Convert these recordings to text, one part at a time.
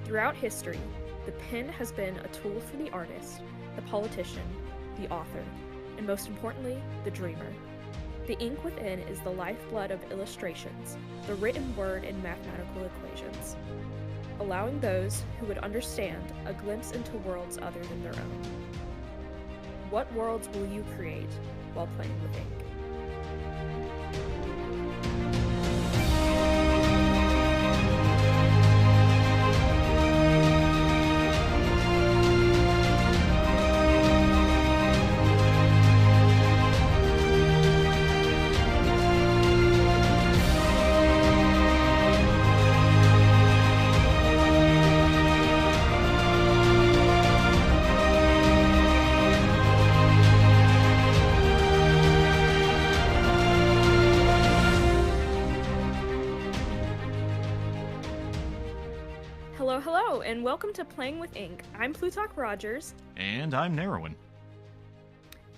Throughout history, the pen has been a tool for the artist, the politician, the author, and most importantly, the dreamer. The ink within is the lifeblood of illustrations, the written word in mathematical equations, allowing those who would understand a glimpse into worlds other than their own. What worlds will you create while playing with ink? Hello, and welcome to Playing with Ink. I'm Plutach Rogers. And I'm Nayruan.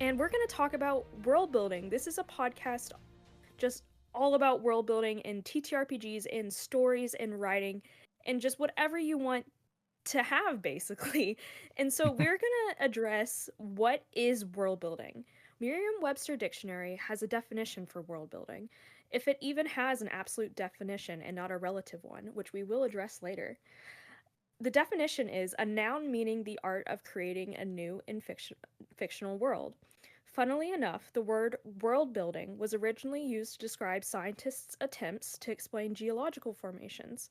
And we're going to talk about world building. This is a podcast just all about world building and TTRPGs and stories and writing and just whatever you want to have, basically. And so we're going to address what is world building. Merriam-Webster Dictionary has a definition for world building, if it even has an absolute definition and not a relative one, which we will address later. The definition is a noun meaning the art of creating a new and fictional world. Funnily enough, the word world building was originally used to describe scientists' attempts to explain geological formations.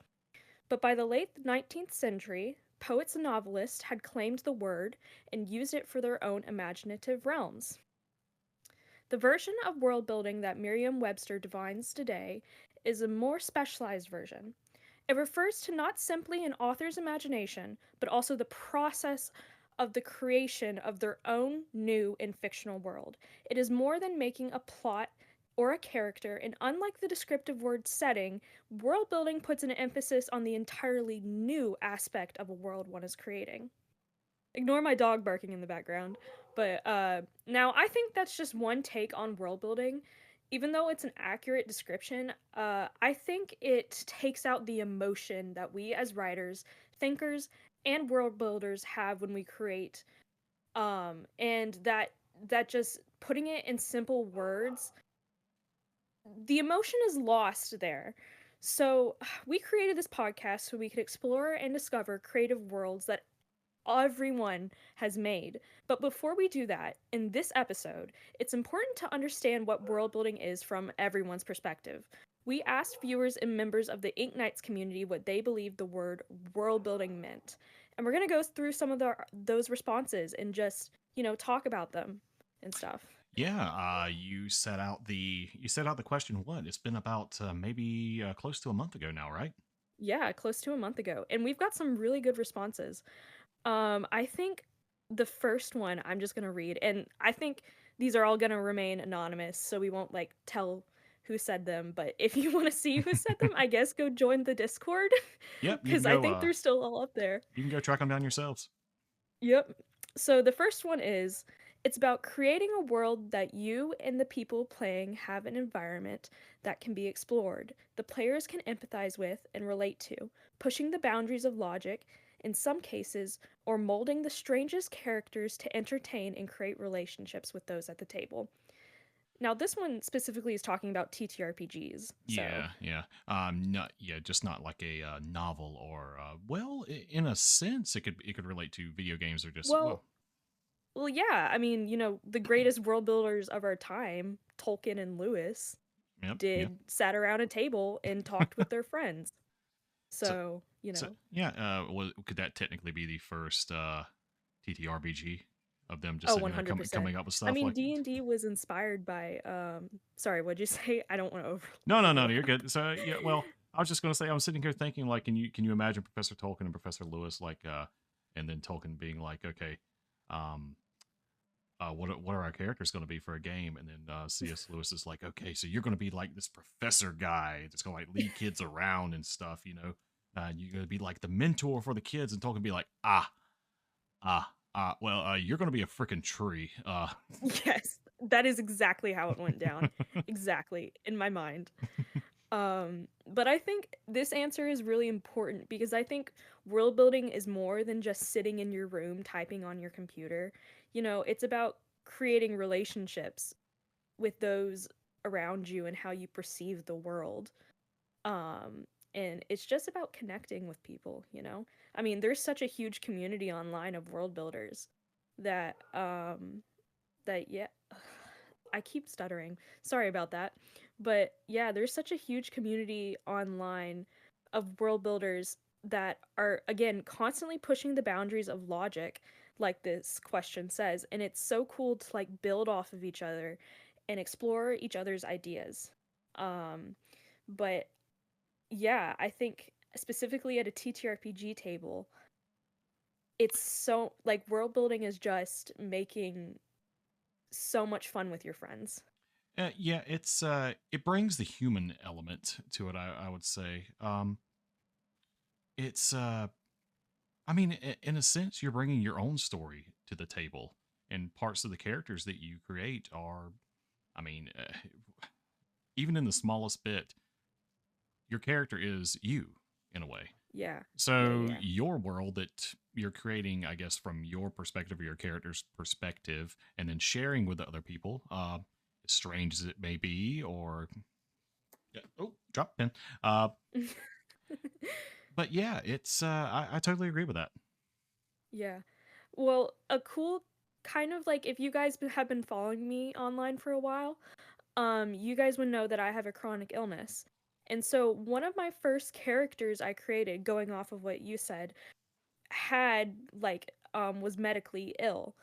But by the late 19th century, poets and novelists had claimed the word and used it for their own imaginative realms. The version of world building that Merriam-Webster defines today is a more specialized version. It refers to not simply an author's imagination, but also the process of the creation of their own new and fictional world. It is more than making a plot or a character, and unlike the descriptive word setting, world building puts an emphasis on the entirely new aspect of a world one is creating. Ignore my dog barking in the background, but now I think that's just one take on world building. Even though it's an accurate description, I think it takes out the emotion that we as writers, thinkers, and world builders have when we create, and that just putting it in simple words, the emotion is lost there. So we created this podcast so we could explore and discover creative worlds that everyone has made. But before we do that, in this episode, it's important to understand what world building is from everyone's perspective. We asked viewers and members of the Ink Knights community what they believed the word world building meant. And we're going to go through some of those responses and just, talk about them and stuff. Yeah, you set out the question. What? It's been about maybe close to a month ago now, right? Yeah, close to a month ago. And we've got some really good responses. I think the first one I'm just gonna read, and I think these are all gonna remain anonymous, so we won't tell who said them. But if you want to see who said them, I guess go join the Discord. Yep, you can Because go. I think they're still all up there. You can go track them down yourselves. Yep. So the first one is, it's about creating a world that you and the people playing have an environment that can be explored, the players can empathize with and relate to, pushing the boundaries of logic in some cases, or molding the strangest characters to entertain and create relationships with those at the table. Now, this one specifically is talking about TTRPGs. So. Yeah. Just not like a novel or in a sense, it could relate to video games or just Well, yeah. I mean, the greatest world builders of our time, Tolkien and Lewis, sat around a table and talked with their friends. So. Could that technically be the first TTRPG of them just 100%. coming up with stuff? I mean, D&D was inspired by. Sorry, what'd you say? I don't want to over. No, you're good. So yeah, well, I was just going to say, I'm sitting here thinking, like, can you imagine Professor Tolkien and Professor Lewis, and then Tolkien being like, okay, what are our characters going to be for a game? And then C.S. Lewis is like, okay, so you're going to be like this professor guy that's going to lead kids around and stuff, you're going to be like the mentor for the kids, and Tolkien be like, you're going to be a freaking tree. Yes, that is exactly how it went down. Exactly, in my mind. But I think this answer is really important because I think world building is more than just sitting in your room typing on your computer. It's about creating relationships with those around you and how you perceive the world. Um, and it's just about connecting with people. I mean, there's such a huge community online of world builders that yeah, I keep stuttering. Sorry about that. But yeah, there's such a huge community online of world builders that are again constantly pushing the boundaries of logic like this question says, and it's so cool to like build off of each other and explore each other's ideas. Um but yeah, I think specifically at a TTRPG table, it's so like world building is just making so much fun with your friends. Yeah, it brings the human element to it. I would say it's I mean, in a sense, you're bringing your own story to the table, and parts of the characters that you create are, I mean, even in the smallest bit, your character is you in a way. Yeah. Yeah, So yeah. your world that you're creating, I guess, from your perspective or your character's perspective, and then sharing with the other people, as strange as it may be, or yeah, oh, drop pin. Uh, Yeah. but yeah, it's I totally agree with that. Yeah. Well, a cool kind of like if you guys have been following me online for a while, you guys would know that I have a chronic illness. And so one of my first characters I created, going off of what you said, had like was medically ill.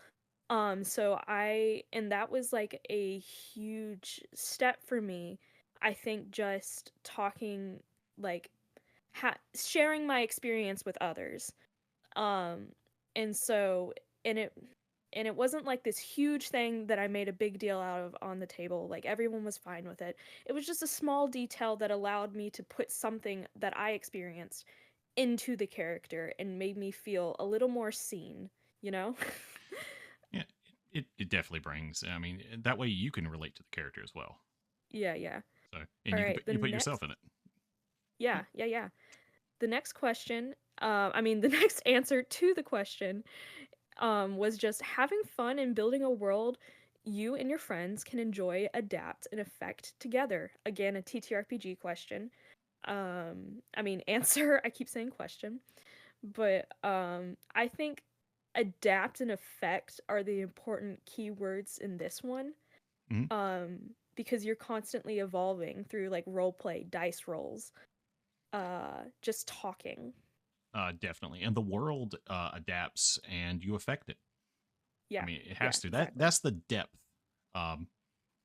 And that was like a huge step for me. I think just talking like sharing my experience with others. Um, and so, and it wasn't like this huge thing that I made a big deal out of on the table. Like everyone was fine with it. It was just a small detail that allowed me to put something that I experienced into the character and made me feel a little more seen, you know? Yeah, it definitely brings. I mean, that way you can relate to the character as well. Yeah, yeah. So, and All right, the you put next yourself in it. yeah, yeah, yeah. The next question, the next answer to the question was just having fun and building a world you and your friends can enjoy, adapt, and affect together. Again, a TTRPG question. Answer. I keep saying question, but I think adapt and affect are the important keywords in this one. Mhm. Because you're constantly evolving through like role play, dice rolls, just talking. Definitely, and the world adapts, and you affect it. I Yeah, mean, it yeah, has to. exactly. That's the depth. Um,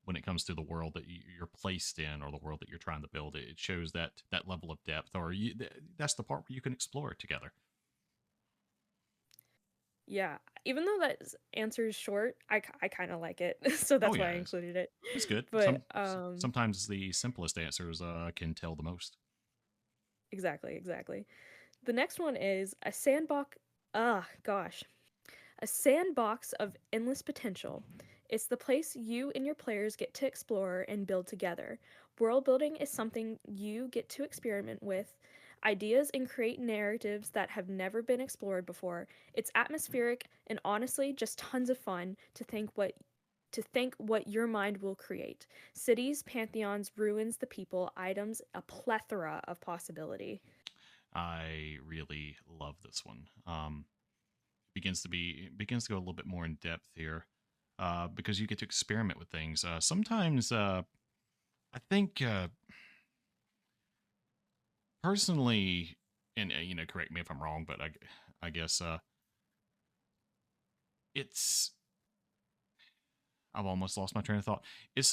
when it comes to the world that you're placed in, or the world that you're trying to build, it shows that level of depth, or that's the part where you can explore it together. Yeah, even though that answer is short, I kind of like it, so Oh that's why yeah, I included it. it's good. But Sometimes the simplest answers can tell the most. exactly, exactly. The next one is a sandbox. Ah, gosh, a sandbox of endless potential. It's the place you and your players get to explore and build together. World building is something you get to experiment with ideas and create narratives that have never been explored before. It's atmospheric and honestly just tons of fun to think what your mind will create. Cities, pantheons, ruins, the people, items, a plethora of possibility. I really love this one. Begins to go a little bit more in depth here, because you get to experiment with things. Sometimes, I think personally, and correct me if I'm wrong, but I guess it's I've almost lost my train of thought. It's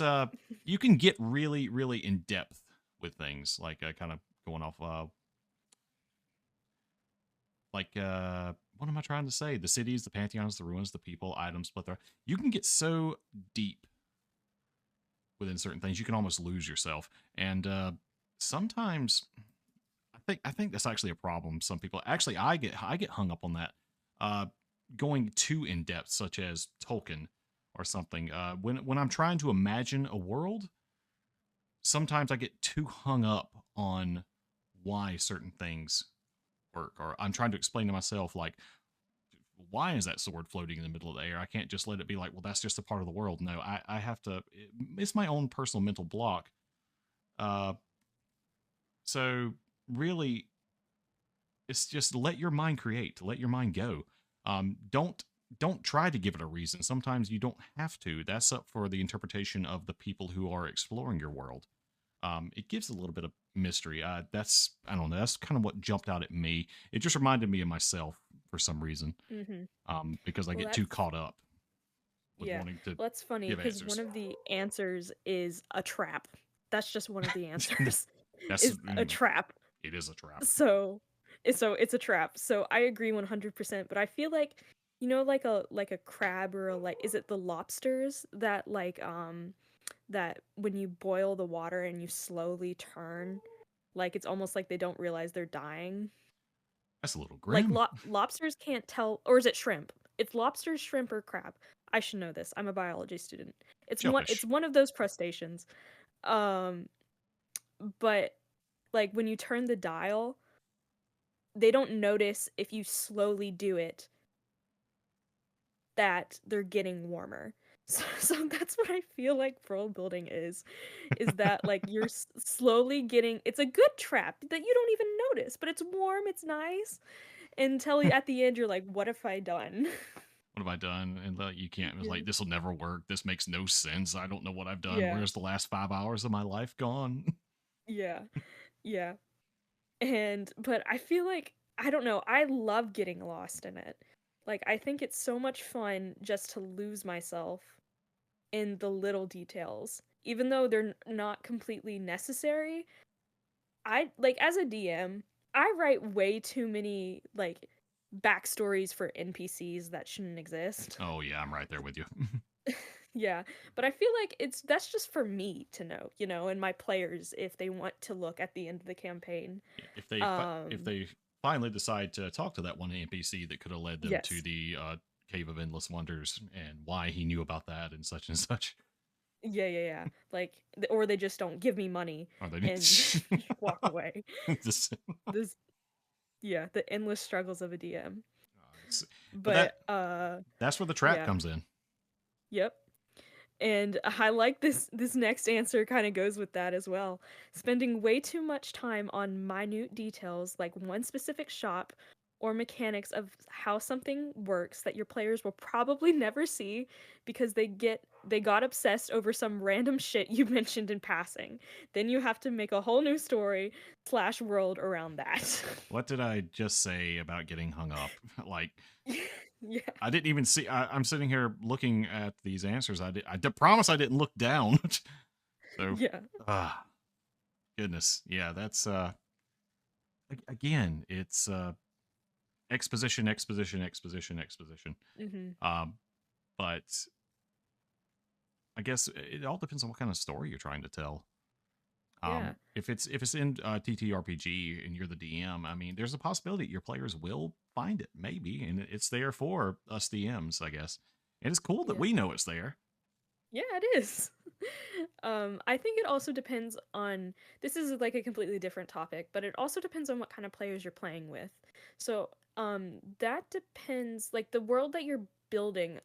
you can get really in depth with things, like kind of going off what am I trying to say? The cities, the pantheons, the ruins, the people, items, plethora. You can get so deep within certain things, you can almost lose yourself. And sometimes I think that's actually a problem. Some people actually I get hung up on that. Going too in depth, such as Tolkien or something. When I'm trying to imagine a world, sometimes I get too hung up on why certain things work, or I'm trying to explain to myself like, why is that sword floating in the middle of the air? I can't just let it be like, well, that's just a part of the world. No, I have to. It's my own personal mental block. Uh, so really, it's just let your mind create, let your mind go. Don't try to give it a reason. Sometimes you don't have to. That's up for the interpretation of the people who are exploring your world. It gives a little bit of mystery. That's I don't know. That's kind of what jumped out at me. It just reminded me of myself for some reason. Mm-hmm. Because I Well, get too that's caught up with yeah. wanting to Well, that's funny give because one answers. of the answers is a trap. That's just one of the answers. That's Is a trap. it is a trap. So it's a trap. So I agree 100%, but I feel like like a crab or a like is it the lobsters that that when you boil the water and you slowly turn, like it's almost like they don't realize they're dying. That's a little Like grim. lobsters can't tell, or is it shrimp? It's lobsters, shrimp, or crab. I should know this. I'm a biology student. It's Shellfish. one of those crustaceans. Um but like when you turn the dial, they don't notice if you slowly do it that they're getting warmer. So that's what I feel like world building is that like you're slowly getting it's a good trap that you don't even notice, but it's warm, it's nice until What at the end you're like, what have I done? have I done? And you can't. It's Yeah. like this will never work. This makes no sense. I don't know what I've done. Yeah. Where's the last 5 hours of my life gone? Yeah. Yeah. And but I feel like I don't know, I love getting lost in it. Like I think it's so much fun just to lose myself in the little details. Even though they're not completely necessary, I like as a DM, I write way too many like backstories for NPCs that shouldn't exist. Oh yeah, I'm right there with you. Yeah, but I feel like that's just for me to know, and my players if they want to look at the end of the campaign. If Um, they finally decide to talk to that one NPC that could have led them to yes. the Cave of Endless Wonders and why he knew about that and such and such, Yeah, yeah, yeah. Like or they just don't give me money or they and didn't. walk away. This, This yeah, the endless struggles of a DM. but that But that's where the trap yeah. comes in. Yep. And I like this next answer kind of goes with that as well. Spending way too much time on minute details like one specific shop or mechanics of how something works that your players will probably never see because they got obsessed over some random shit you mentioned in passing. Then you have to make a whole new story slash world around that. What did I just say about getting hung up? Like, Yeah. I didn't even see. I'm sitting here looking at these answers. I promise I didn't look down. So, Yeah. ah, goodness, yeah, that's again, it's exposition, exposition, exposition, exposition. Mhm. Um, but I guess it all depends on what kind of story you're trying to tell. Yeah. If it's in TTRPG and you're the DM, I mean, there's a possibility your players will find it, maybe, and it's there for us DMs, I guess. And it's cool that Yeah. we know it's there. Yeah, it is. I think it also depends on this is like a completely different topic, but it also depends on what kind of players you're playing with. So, that depends like the world that you're building,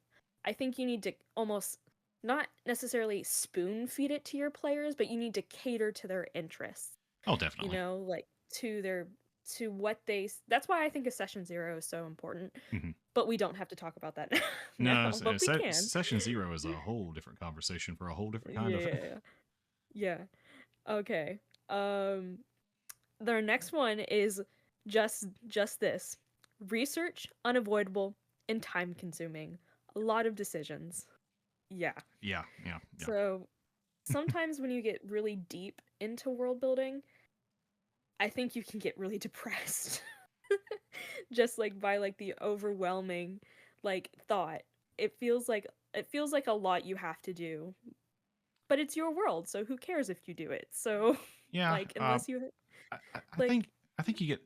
I think you need to almost not necessarily spoon feed it to your players, but you need to cater to their interests, Oh, definitely. like to their to what that's why I think a session 0 is so important, Mhm. but we don't have to talk about that No, now, but we can. session zero is a whole different conversation for a whole different kind Yeah, of. yeah, yeah. Yeah. Okay. Um, their next one is just this. Research, unavoidable, and time consuming. A lot of decisions. Yeah. Yeah, yeah, yeah. So sometimes when you get really deep into world building, I think you can get really depressed. Just like by like the overwhelming like thought. It feels like a lot you have to do. But it's your world, so who cares if you do it? So Yeah, like unless you I like think you get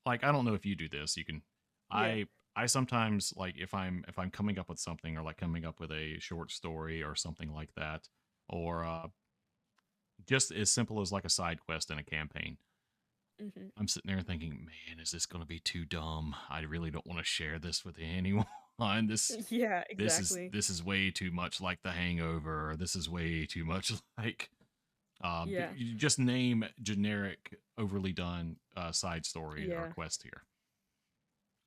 like I don't know if you do this. You can yeah. I sometimes like if I'm coming up with something or like coming up with a short story or something like that, or just as simple as like a side quest in a campaign. Hmm. I'm sitting there thinking, man, is this going to be too dumb? I really don't want to share this with anyone. this Yeah, this is exactly. this is way too much like The Hangover. Or this is way too much like Yeah. you just name generic, overly done side story or Yeah. quest here.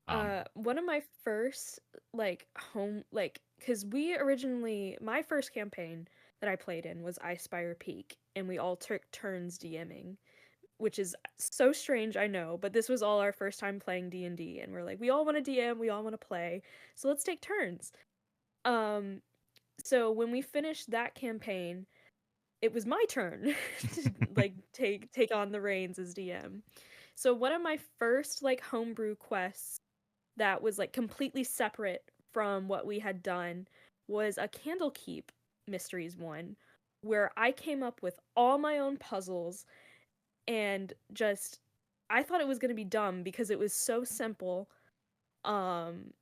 Um, One of my first like home like because we originally my first campaign that I played in was I Spire Peak, and we all took turns DMing, which is so strange, I know, but this was all our first time playing D&D, and we're like, we all want to DM, we all want to play, so let's take turns. Um, so when we finished that campaign, it was my turn to like take on the reins as DM. So one of my first like homebrew quests that was like completely separate from what we had done was a Candlekeep Mysteries one, where I came up with all my own puzzles, and just I thought it was going to be dumb because it was so simple. Um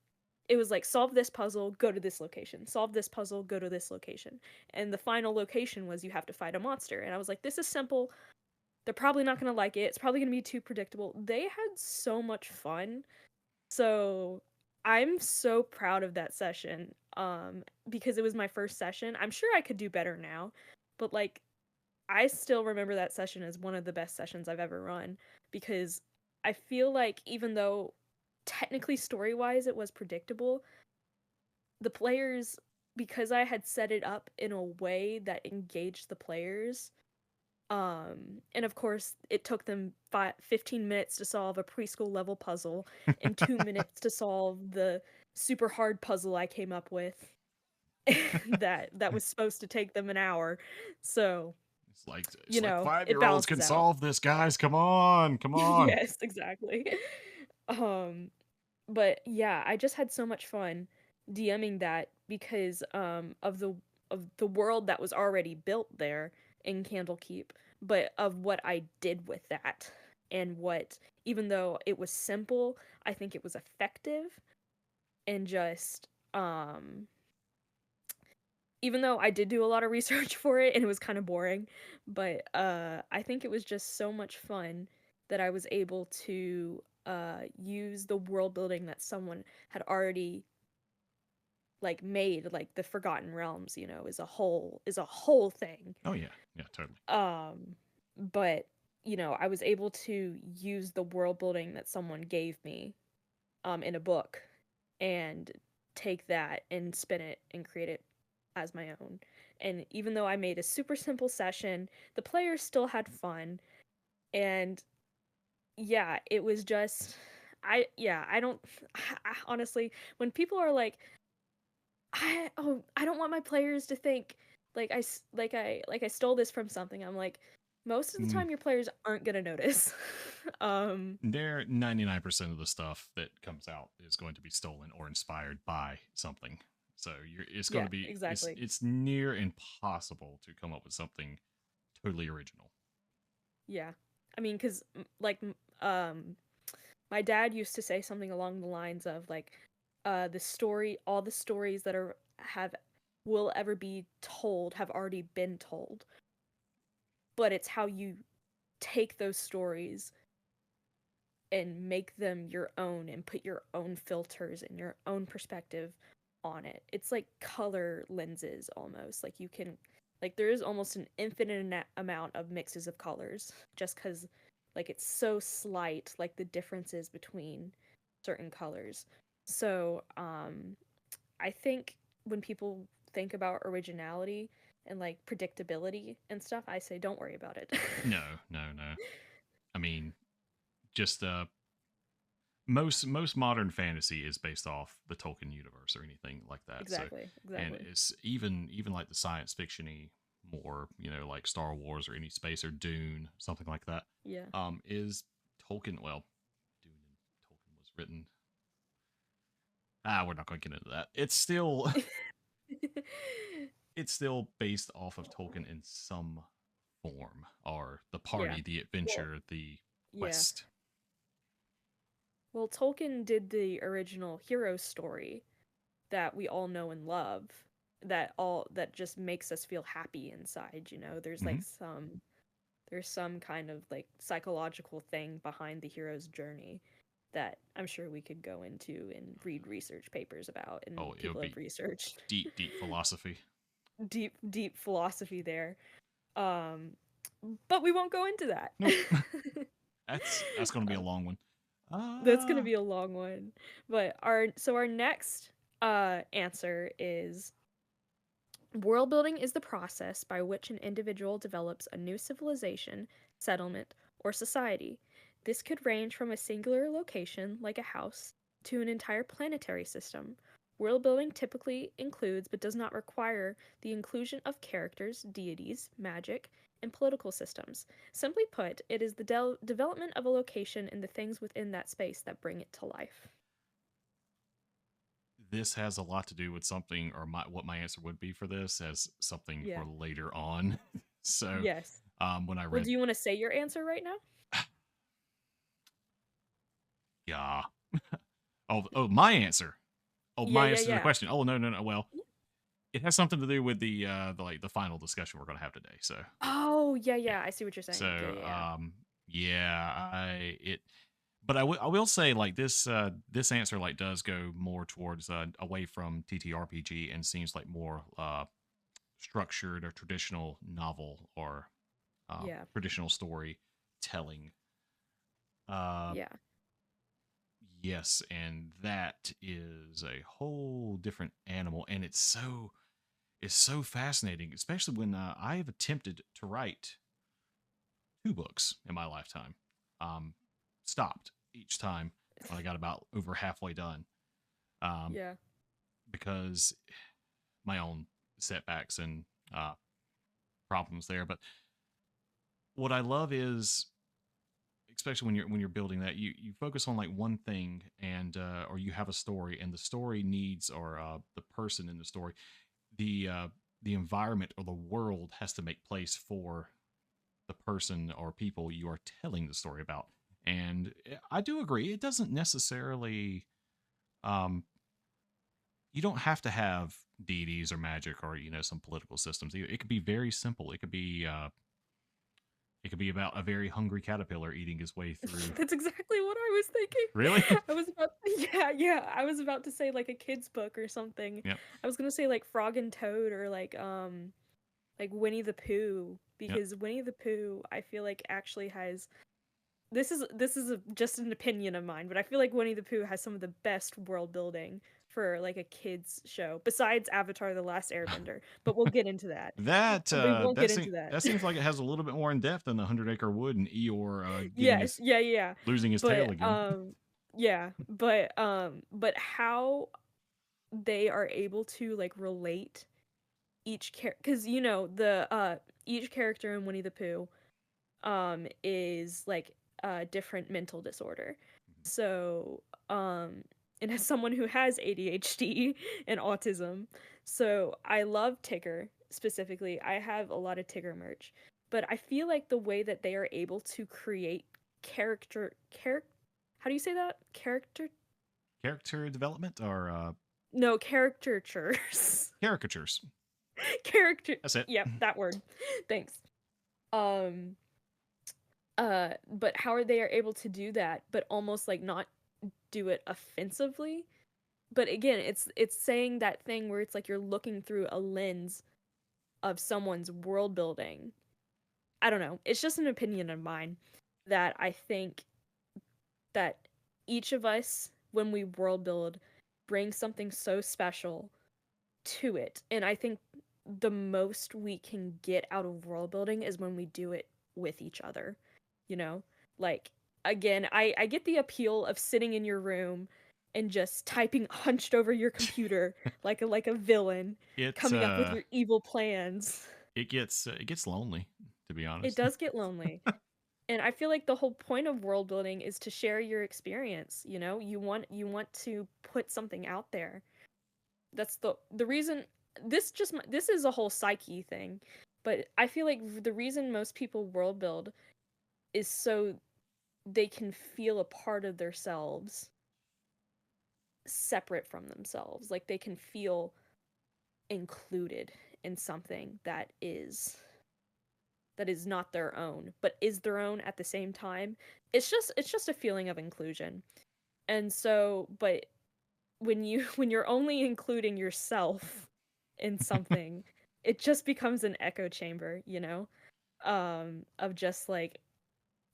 it was like, solve this puzzle, go to this location. Solve this puzzle, go to this location. And the final location was you have to fight a monster. And I was like, this is simple. They're probably not going to like it. It's probably going to be too predictable. They had so much fun. So I'm so proud of that session, because it was my first session. I'm sure I could do better now, but like I still remember that session as one of the best sessions I've ever run, because I feel like even though technically story-wise it was predictable, the players, because I had set it up in a way that engaged the players, and of course it took them 15 minutes to solve a preschool level puzzle and 2 minutes to solve the super hard puzzle I came up with that was supposed to take them an hour. So, it's like it 5-year-olds can balances out. solve this, guys. Come on, come on. Yes, exactly. Um, but yeah, I just had so much fun DMing that because of the world that was already built there in Candlekeep, but of what I did with that, and what, even though it was simple, I think it was effective, and just even though I did do a lot of research for it and it was kind of boring, but I think it was just so much fun that I was able to use the world building that someone had already like made, like the Forgotten Realms, is a whole thing. Oh yeah, yeah, totally. Um, but I was able to use the world building that someone gave me in a book, and take that and spin it and create it as my own. And even though I made a super simple session, the players still had fun. And yeah, it was just I don't honestly, when people are like, I don't want my players to think like I stole this from something. I'm like, most of the Mm, time your players aren't going to notice. um there, 99% of the stuff that comes out is going to be stolen or inspired by something. So it's going yeah, to be exactly. it's near impossible to come up with something totally original. Yeah. I mean, cuz like my dad used to say something along the lines of like, all the stories that are have will ever be told have already been told, but it's how you take those stories and make them your own and put your own filters and your own perspective on it. It's like color lenses almost. Like you can, like there is almost an infinite amount of mixes of colors, just cuz like it's so slight, like the differences between certain colors. So, I think when people think about originality and like predictability and stuff, I say don't worry about it. No, no, no. I mean, just most modern fantasy is based off the Tolkien universe or anything like that. So, Exactly, and exactly. it's even like the science fictiony more, like Star Wars or any space or Dune, something like that. Yeah. Is Tolkien, well, Dune and Tolkien was written. We're not going to get into that. It's still based off of Tolkien in some form, or the Yeah. party, the Well, adventure, the yeah. quest. Well, Tolkien did the original hero story that we all know and love. that just makes us feel happy inside, you know. Hmm. There's some kind of like psychological thing behind the hero's journey that I'm sure we could go into and read research papers about, Oh, and it would people have be researched deep, deep philosophy. deep philosophy there. Um, but we won't go into that. Nope. That's going to be a long one. That's gonna Uh, be a long one. But our next answer is: world building is the process by which an individual develops a new civilization, settlement, or society. This could range from a singular location, like a house, to an entire planetary system. World building typically includes, but does not require, the inclusion of characters, deities, magic, and political systems. Simply put, it is the development of a location and the things within that space that bring it to life. this has a lot to do with something, or what my answer would be for this as something Yeah. for later on. So, Yes. when I Well, read, do you want to say your answer right now? yeah, my answer. Oh, Yeah, my yeah, answer to the yeah. question. Oh, no, no, no. Well, it has something to do with the final discussion we're going to have today. So, Oh, yeah, yeah. yeah. I see what you're saying. Yeah, So, yeah, yeah. yeah, but I will say like this answer like does go more towards away from TTRPG and seems like more structured or traditional novel or Yeah, traditional story telling. Uh, yeah, yes, and that is a whole different animal, and it's so fascinating, especially when I have attempted to write 2 books in my lifetime. Um, Stopped each time when I got about over halfway done, um, yeah, because my own setbacks and problems there. But what I love is, especially when you're building that, you focus on like one thing, and or you have a story, and the story needs, or the person in the story, the environment or the world has to make place for the person or people you are telling the story about. And I do agree, it doesn't necessarily, um, you don't have to have deities or magic or some political systems. It could be very simple. It could be about a very hungry caterpillar eating his way through. That's exactly what I was thinking. Really? I was about yeah, yeah. I was about to say like a kid's book or something. Yep. I was gonna say like Frog and Toad or like Winnie the Pooh, Yep. because Winnie the Pooh I feel like actually has just an opinion of mine, but I feel like Winnie the Pooh has some of the best world building for like a kids show besides Avatar: The Last Airbender. But we'll get into that. That We won't that get seems into that. that seems like it has a little bit more in depth than the 100 Acre Wood and Eeyore getting Yes, his yeah, yeah. losing his tail But again. yeah, but how they are able to like relate each character, because you know the each character in Winnie the Pooh is like a different mental disorder. So, and as someone who has ADHD and autism, so I love Tigger specifically. I have a lot of Tigger merch, but I feel like the way that they are able to create character, how do you say that? Character development or No, caricatures. caricatures. Character. That's it. Yep, that word. Thanks. Um but how are they are able to do that but almost like not do it offensively? But again, it's saying that thing where it's like you're looking through a lens of someone's world building. I don't know, it's just an opinion of mine that I think that each of us, when we world build, brings something so special to it. And I think the most we can get out of world building is when we do it with each other. You know? Like, again, I get the appeal of sitting in your room and just typing hunched over your computer like a villain, It's coming up with your evil plans. it gets lonely, to be It honest. does get lonely. And I feel like the whole point of world building is to share your experience, you know? You want to put something out there. That's the reason. This is a whole psyche thing, but I feel like the reason most people world build is so they can feel a part of themselves separate from themselves. Like they can feel included in something that is not their own, but is their own at the same time. It's just a feeling of inclusion. And so, but when you're only including yourself in something, it just becomes an echo chamber, you know? Of just like,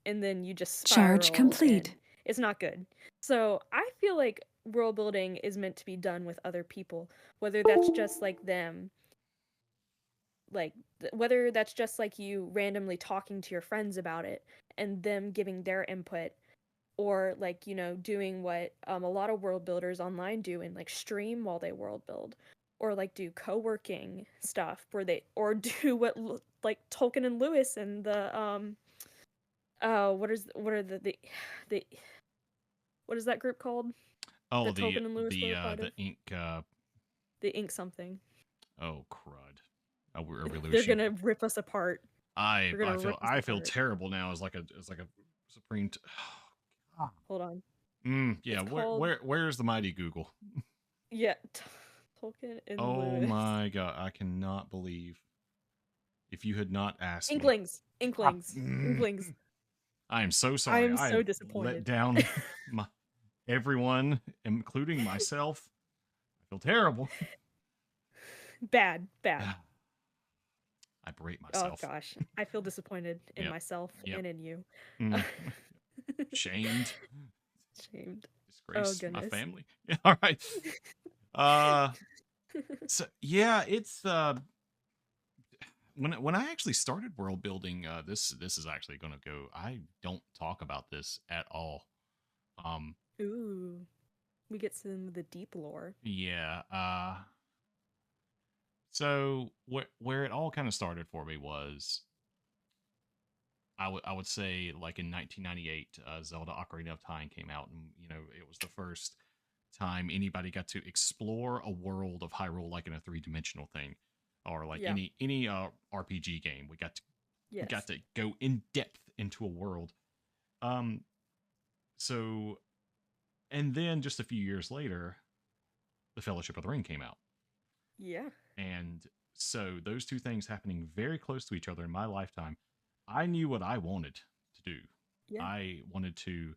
and then you just Charge spiral and complete. it's not good. So I feel like world building is meant to be done with other people, whether that's just like them, like whether that's just like you randomly talking to your friends about it and them giving their input, or like, you know, doing what a lot of world builders online do and like stream while they world build, or like do co-working stuff where they, or do what like Tolkien and Lewis and the what are the what is that group called Oh, that Tolkien and Lewis were a part the of? ink. The ink something. Oh crud! I really They're wish you. gonna rip us apart. They're gonna rip us I feel apart. terrible now as like a supreme. Hold on. Yeah. It's called, Where's the mighty Google? yeah, Tolkien and Oh Lewis. my god! I cannot believe if you had not asked me. Inklings. Ah, Inklings. Inklings. I am so I sorry. am I have so let disappointed. down my everyone, including myself. I feel terrible. Bad, bad. I berate Oh myself. gosh, I feel disappointed in Yep. myself Yep. and in you. Mm. Shamed. Shamed. Oh Disgrace my goodness. family. All right. Uh so yeah, it's when I actually started world building, this is actually going to go. I don't talk about this at all. Um, Ooh, we get some of the deep lore. yeah. So where it all kind of started for me was I would say like in 1998, Zelda Ocarina of Time came out, and you know it was the first time anybody got to explore a world of Hyrule like in a 3-dimensional thing, or like Yeah. any RPG game. We got Yes. to go in depth into a world. Um, so and then just a few years later, the Fellowship of the Ring came out, Yeah. and so those two things happening very close to each other in my lifetime, I knew what I wanted to do. Yeah. I wanted to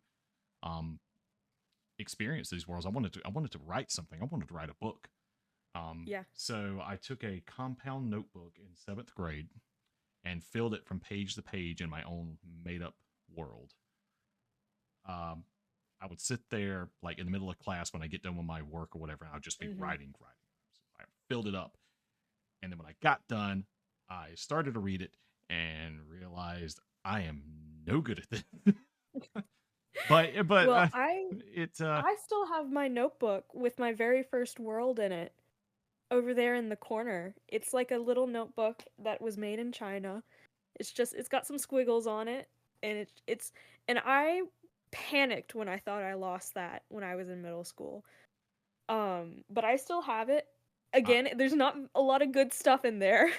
um, experience these worlds. I wanted to write something. I wanted to write a book. Yeah. So I took a compound notebook in 7th grade and filled it from page to page in my own made up world. Um, I would sit there like in the middle of class when I get done with my work or whatever, and I'd just be Mm-hmm. writing. So I filled it up, and then when I got done, I started to read it and realized I am no good at this. but Well, it I still have my notebook with my very first world in it over there in the corner. It's like a little notebook that was made in China. It's got some squiggles on it, and it's and I panicked when I thought I lost that when I was in middle school. But I still have it. I, Again, there's not a lot of good stuff in there,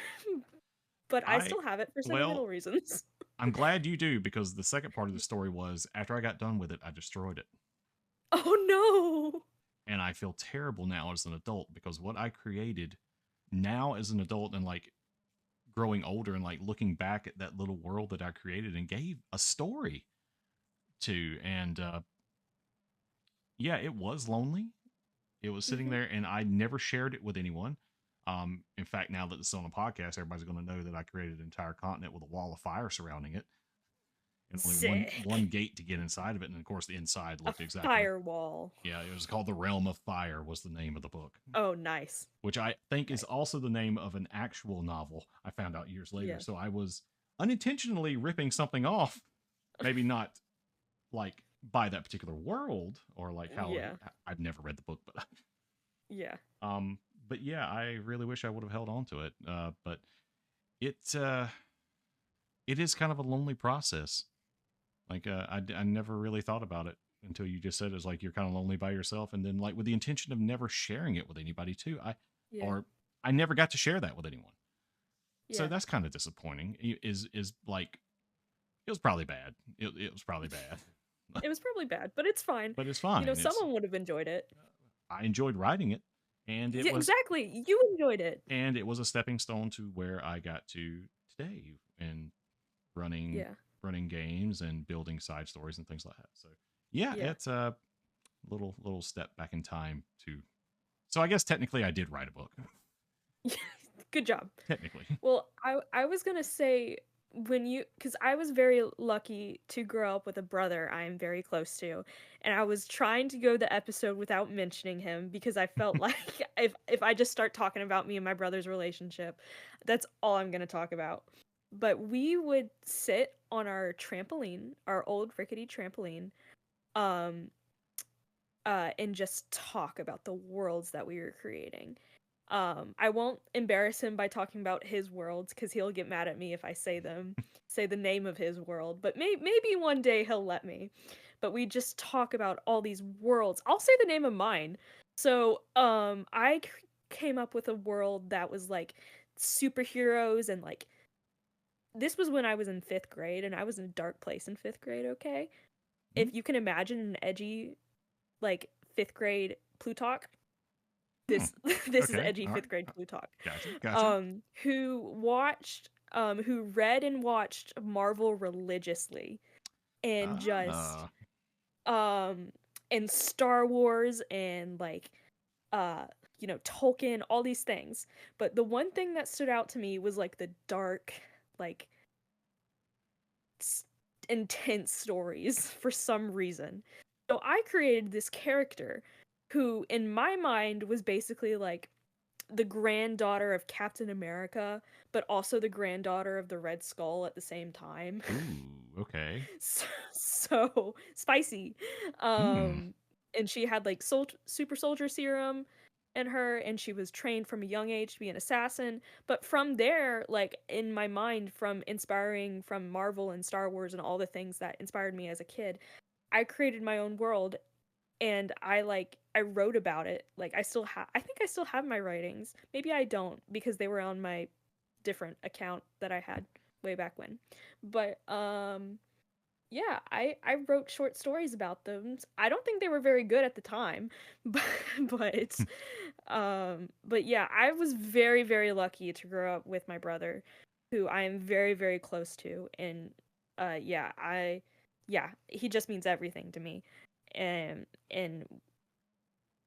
but I I still have it for well, sentimental reasons. I'm glad you do, because the second part of the story was after I got done with it, I destroyed it. Oh no. And I feel terrible now as an adult because what I created now as an adult and like growing older and like looking back at that little world that I created and gave a story to. And yeah, it was lonely. It was sitting Mhm. there and I never shared it with anyone. In fact, now that it's on a podcast, everybody's going to know that I created an entire continent with a wall of fire surrounding it and only one Sick. gate to get inside of it. And of course, the inside A looked exactly. firewall. Yeah, it was called The Realm of Fire was the name of the book, Oh, nice. which I think is Nice. also the name of an actual novel I found out years later. Yeah. So I was unintentionally ripping something off, maybe not like by that particular world or like how Yeah. I've never read the book, but Yeah. um but yeah, I really wish I would have held on to it. But it uh it is kind of a lonely process. Like I never really thought about it until you just said it's like you're kind of lonely by yourself, and then like with the intention of never sharing it with anybody too. Yeah. Or I never got to share that with anyone. So Yeah. that's kind of disappointing. Is like it was probably bad. It was probably bad, It was probably bad, but it's fine. but it's You know, fine. It's someone would have enjoyed it. I enjoyed writing it. And it Yeah, was exactly. You enjoyed it. a stepping stone to where I got to today and running Yeah. running games and building side stories and things like that. So yeah, Yeah. it's a little step back in time to. So I guess technically I did write a book. Good job. Technically. Well, I was gonna say when you, because I was very lucky to grow up with a brother I'm very close to, and I was trying to go the episode without mentioning him because I felt like if I just start talking about me and my brother's relationship, that's all I'm gonna talk about. But we would sit on our trampoline, our old rickety trampoline, um, and just talk about the worlds that we were creating. I won't embarrass him by talking about his worlds because he'll get mad at me if I say the name of his world. But maybe one day he'll let me. But we just talk about all these worlds. I'll say the name of mine. So, came up with a world that was like superheroes and like this was when I was in fifth grade and I was in a dark place in fifth grade. Okay, Hmm. if you can imagine an edgy like fifth grade Plutach, Hmm. this this is Okay. edgy All right. fifth grade Plutach, Gotcha. who read and watched Marvel religiously and just Ah. um and Star Wars and like uh Tolkien, all these things. But the one thing that stood out to me was like the dark, like s- intense stories for some reason. So I created this character who in my mind was basically like the granddaughter of Captain America, but also the granddaughter of the Red Skull at the same time. Ooh. Okay. So spicy. Hmm. And she had like super soldier serum in her, and she was trained from a young age to be an assassin. But from there, like in my mind, from inspiring from Marvel and Star Wars and all the things that inspired me as a kid, I created my own world and I wrote about it. Like I think I still have my writings. Maybe I don't because they were on my different account that I had way back when. But yeah, I wrote short stories about them. I don't think they were very good at the time, but but but yeah, I was very very lucky to grow up with my brother who I am very very close to, and yeah, he just means everything to me. And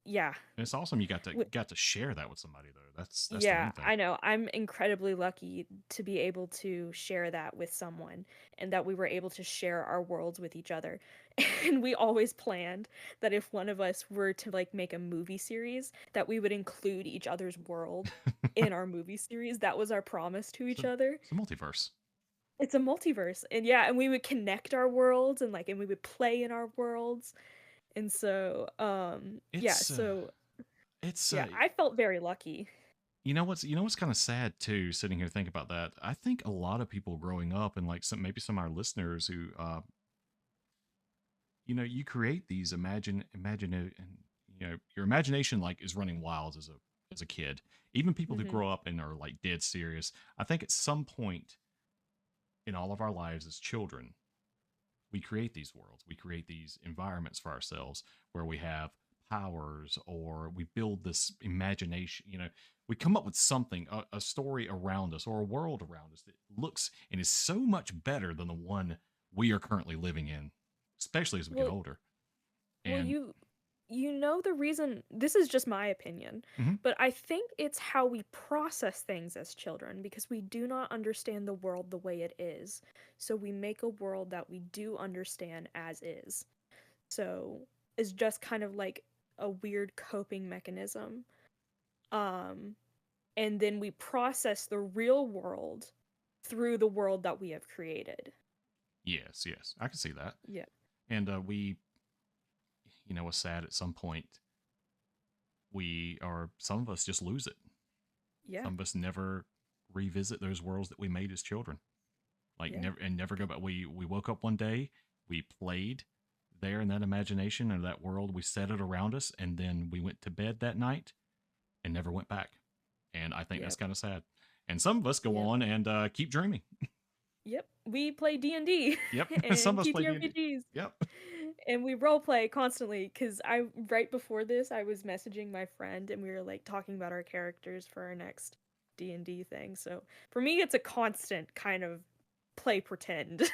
yeah, And it's awesome you w- got to share that with somebody though. That's the yeah, main thing. I know. I'm incredibly lucky to be able to share that with someone and that we were able to share our worlds with each other. And we always planned that if one of us were to like make a movie series, that we would include each other's world in our movie series. That was our promise to each So other. it's a multiverse. It's a multiverse. And yeah, and we would connect our worlds and we would play in our worlds. And so yeah, It's so it's yeah, I felt very lucky. you know what's kind of sad too, sitting here thinking about that. I think a lot of people growing up and like some of our listeners who you create these your imagination like is running wild as a kid. Even people who Mhm. grow up and are like dead serious. I think at some point in all of our lives as children, we create these worlds. We create these environments for ourselves where we have powers or we build this imagination. We come up with something, a story around us or a world around us that looks and is so much better than the one we are currently living in, especially as we get Well, older. well, And you know the reason, this is just my opinion, mhm, but I think it's how we process things as children because we do not understand the world the way it is. So we make a world that we do understand as is. So it's just kind of like a weird coping mechanism. Um, and then we process the real world through the world that we have created. yes, I can see that. Yeah. And what's sad at some point, some of us just lose it. Yeah. Some of us never revisit those worlds that we made as children. Like Yeah. never go back. We woke up one day, we played there in that imagination or that world, we set it around us, and then we went to bed that night and never went back. And I think that's Yep. kind of sad. And some of us go Yep. on and keep dreaming. Yep. We play D&D Yep, and some of us play D&D. TTRPGs. Yep. And we role play constantly because I right before this I was messaging my friend and we were like talking about our characters for our next D&D thing. So for me it's a constant kind of play pretend.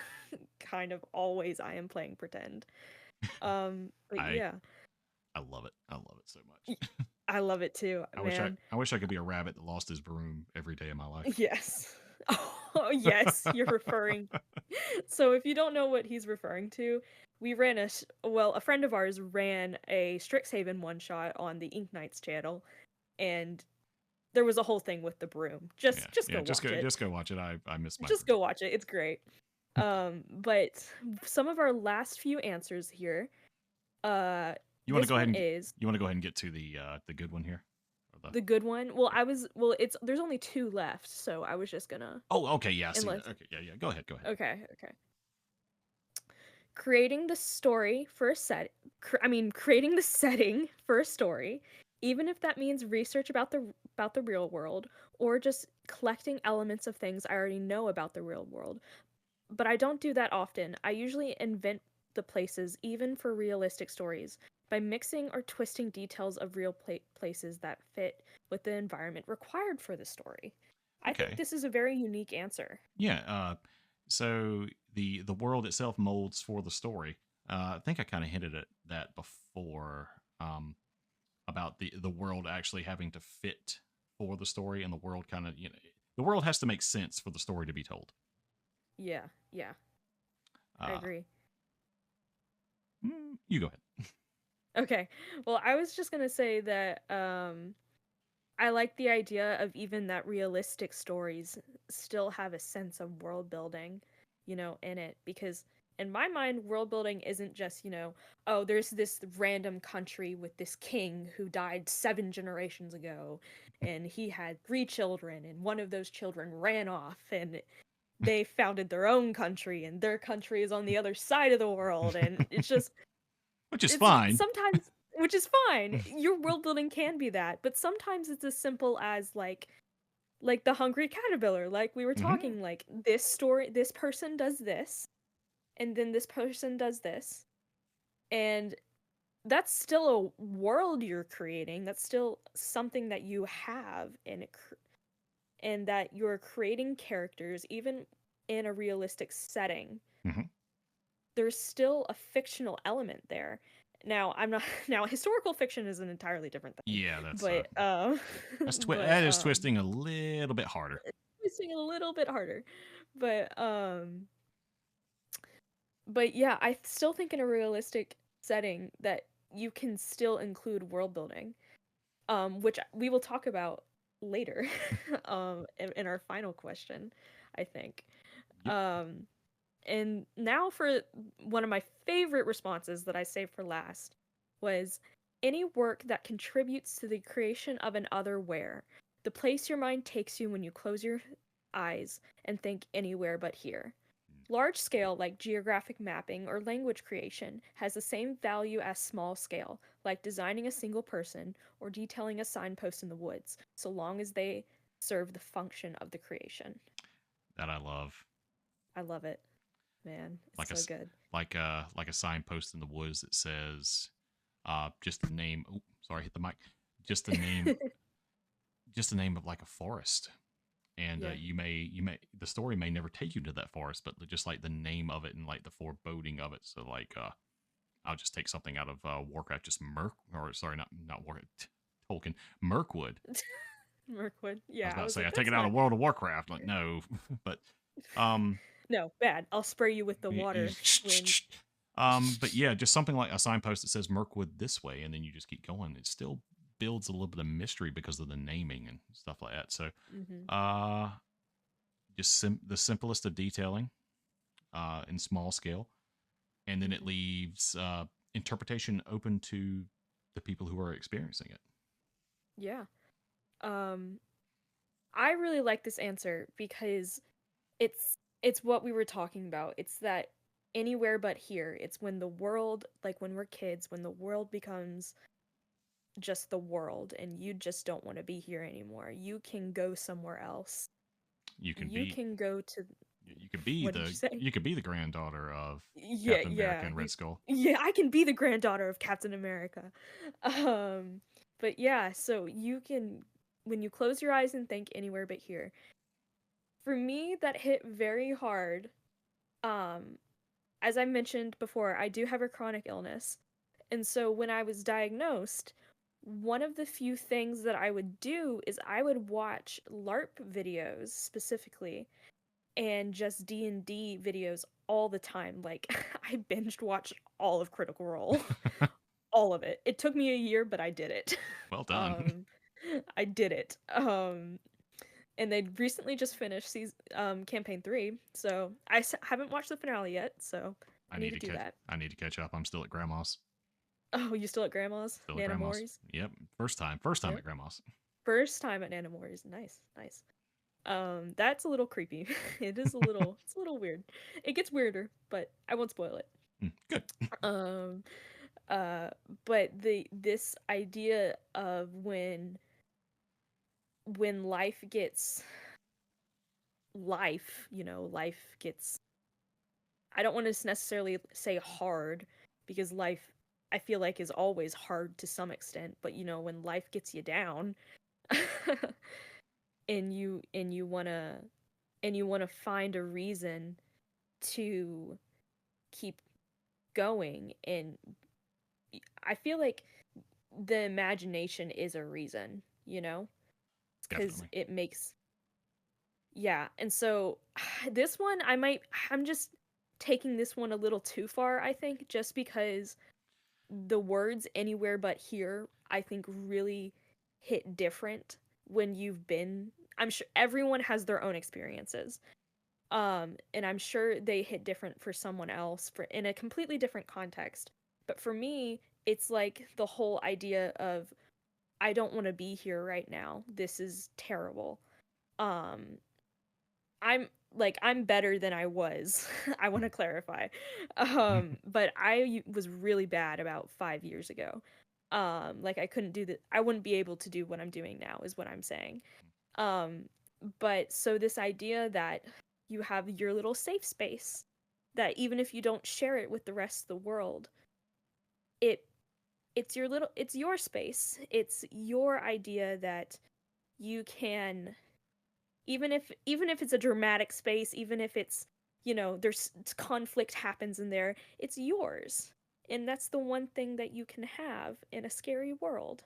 Kind of always I am playing pretend. But I yeah, I love it. I love it so y- much. I love it too, I wish I man. I wish I could be a rabbit that lost his broom every day of my life. Yes. Oh, yes, you're referring. So if you don't know what he's referring to, we ran a friend of ours ran a Strixhaven one shot on the Ink Knights channel, and there was a whole thing with the broom. Yeah, Just yeah. go watch it. Just go watch it. I miss my Just broom. go watch it. It's great. But some of our last few answers here. You want to This go ahead one and is you want to go ahead and get to the good one here? Or the the good one. Well, it's there's only two left, so I was just gonna Oh, okay, yeah, I see unless that. Okay, yeah, yeah. Go ahead, go ahead. okay. Creating the story for a set creating the setting for a story, even if that means research about the real world or just collecting elements of things I already know about the real world. But I don't do that often. I usually invent the places even for realistic stories by mixing or twisting details of real places that fit with the environment required for the story. I think Okay, this is a very unique answer. yeah. So the world itself molds for the story. I think I kind of hinted at that before. About the world actually having to fit for the story, and the world kind of the world has to make sense for the story to be told. Yeah, yeah, I Uh, agree. you go ahead. Okay. Well, I was just gonna say that I like the idea of even that realistic stories still have a sense of world building, in it. Because in my mind, world building isn't just, oh, there's this random country with this king who died 7 generations ago, and he had 3 children, and one of those children ran off, and they founded their own country, and their country is on the other side of the world, and it's just Which is it's fine. sometimes, which is fine. Your world building can be that, but sometimes it's as simple as like the hungry caterpillar, like we were Hmm. talking, like this story, this person does this, and then this person does this, and that's still a world you're creating. That's still something that you have, and that you're creating characters even in a realistic setting. Hmm. There's still a fictional element there. Now, I'm not now historical fiction is an entirely different thing, Yeah, that's but that is twisting a little bit harder. twisting a little bit harder. But but yeah, I still think in a realistic setting that you can still include world building, which we will talk about later, in our final question, I think. Yep. Um, And now for one of my favorite responses that I saved for last was any work that contributes to the creation of an other where, the place your mind takes you when you close your eyes and think anywhere but here. Large scale, like geographic mapping or language creation, has the same value as small scale, like designing a single person or detailing a signpost in the woods, so long as they serve the function of the creation. That I love. I love it, man. Like It's so good. like a signpost in the woods that says just the name. Oh, sorry, hit the mic. Just the name, just the name of like a forest. And Yeah. you may the story may never take you to that forest, but just like the name of it and like the foreboding of it. So like I'll just take something out of Warcraft, just or sorry, not Warcraft, Tolkien, Mirkwood. Mirkwood. I was Yeah, I about to was say I like, take that's it out not. of World of Warcraft. Like no, but um, No, bad. I'll spray you with the water wind. but yeah, just something like a signpost that says Mirkwood this way, and then you just keep going. It still builds a little bit of mystery because of the naming and stuff like that. So Hmm. uh, just the simplest of detailing in small scale, and then it Hmm. leaves interpretation open to the people who are experiencing it. Yeah. Um, I really like this answer because it's what we were talking about. It's that anywhere but here. It's when the world, like when we're kids, when the world becomes just the world and you just don't want to be here anymore. You can go somewhere else. You can You be can go to. You could be What did you say? the granddaughter of Yeah, Captain America yeah. and Red Skull. Yeah, I can be the granddaughter of Captain America. Um, but yeah, so you can, when you close your eyes and think anywhere but here. For me, that hit very hard. Um, as I mentioned before, I do have a chronic illness. And so when I was diagnosed, one of the few things that I would do is I would watch LARP videos specifically and just D&D videos all the time. Like I binged watched all of Critical Role, all of it. It took me a year, but I did it. Well done. Um I did it. And they recently just finished campaign 3, so haven't watched the finale yet, so I need to do that. I need to catch up. I'm still at grandma's. Oh, you still at grandma's? Still at Nana grandma's. Mori's? Yep. First time Yep. at grandma's. First time at Nana Mori's. Nice, nice. That's a little creepy. It's a little weird. It gets weirder, but I won't spoil it. Good. Um, but this idea of when life gets life, life gets, I don't want to necessarily say hard, because life, I feel like, is always hard to some extent, but when life gets you down, and you want to find a reason to keep going, and I feel like the imagination is a reason, because it makes, yeah. And so this one, I'm just taking this one a little too far, I think, just because the words anywhere but here, I think, really hit different when you've been, I'm sure everyone has their own experiences. And I'm sure they hit different for someone else for in a completely different context. But for me, it's like the whole idea of, I don't want to be here right now. This is terrible. Um I'm better than I was. I want to clarify. But I was really bad about 5 years ago. Like I couldn't do I wouldn't be able to do what I'm doing now is what I'm saying. Um but so this idea that you have your little safe space, that even if you don't share it with the rest of the world, it it's your space. It's your idea that you can, even if it's a dramatic space, even if it's, there's conflict happens in there, it's yours. And that's the one thing that you can have in a scary world.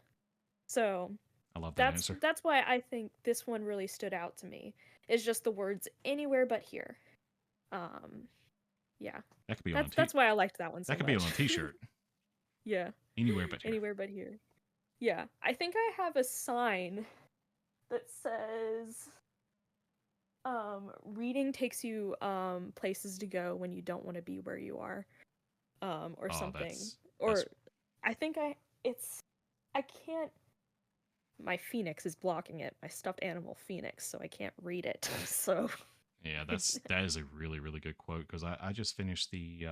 So I love that answer. that's why I think this one really stood out to me. It's just the words anywhere but here. Yeah. That could be that's why I liked that one so much. That could much. be on a t-shirt. Yeah. Anywhere but here. Anywhere but here. Yeah. I think I have a sign that says, reading takes you places to go when you don't want to be where you are, or something. Or I think I can't, my phoenix is blocking it, my stuffed animal phoenix, so I can't read it. So yeah, that is a really, really good quote, because I just finished the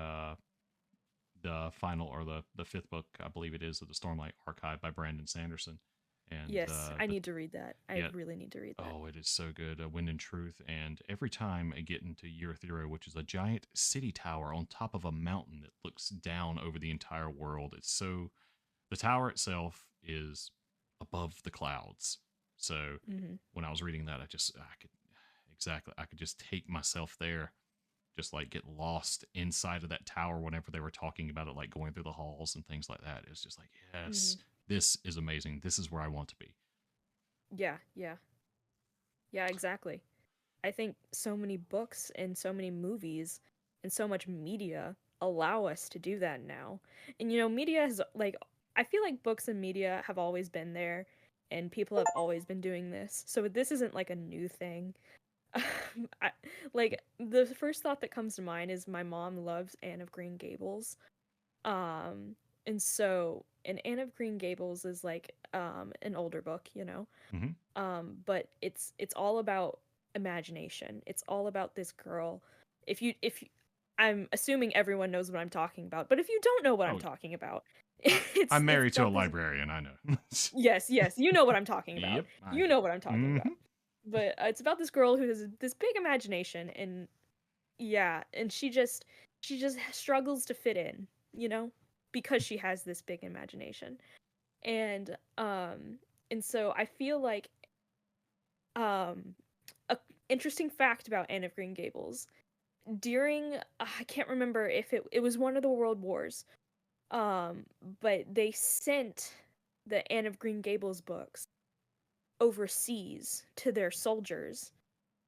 final, or the 5th book, I believe it is, of the Stormlight Archive by Brandon Sanderson. And yes, I need to read that. I really need to read that. Oh, it is so good. Wind and Truth. And every time I get into Eurythero, which is a giant city tower on top of a mountain that looks down over the entire world, the tower itself is above the clouds. So when I was reading that, I could just take myself there, just like get lost inside of that tower whenever they were talking about it, like going through the halls and things like that. It's just like, yes, this is amazing. This is where I want to be. Yeah, yeah. Yeah, exactly. I think so many books and so many movies and so much media allow us to do that now. And media has, like, I feel like books and media have always been there, and people have always been doing this. So this isn't like a new thing. Like, the first thought that comes to mind is my mom loves Anne of Green Gables. And so, and Anne of Green Gables is like an older book, but it's all about imagination. It's all about this girl. If you I'm assuming everyone knows what I'm talking about, but if you don't know what I'm talking about, I'm married to a librarian, I know. Yes, you know what I'm talking about. Yep, you know what I'm talking about. But it's about this girl who has this big imagination, and yeah, and she just struggles to fit in, you know, because she has this big imagination. And and so I feel like um a interesting fact about Anne of Green Gables during I can't remember if it was one of the world wars. But they sent the Anne of Green Gables books overseas to their soldiers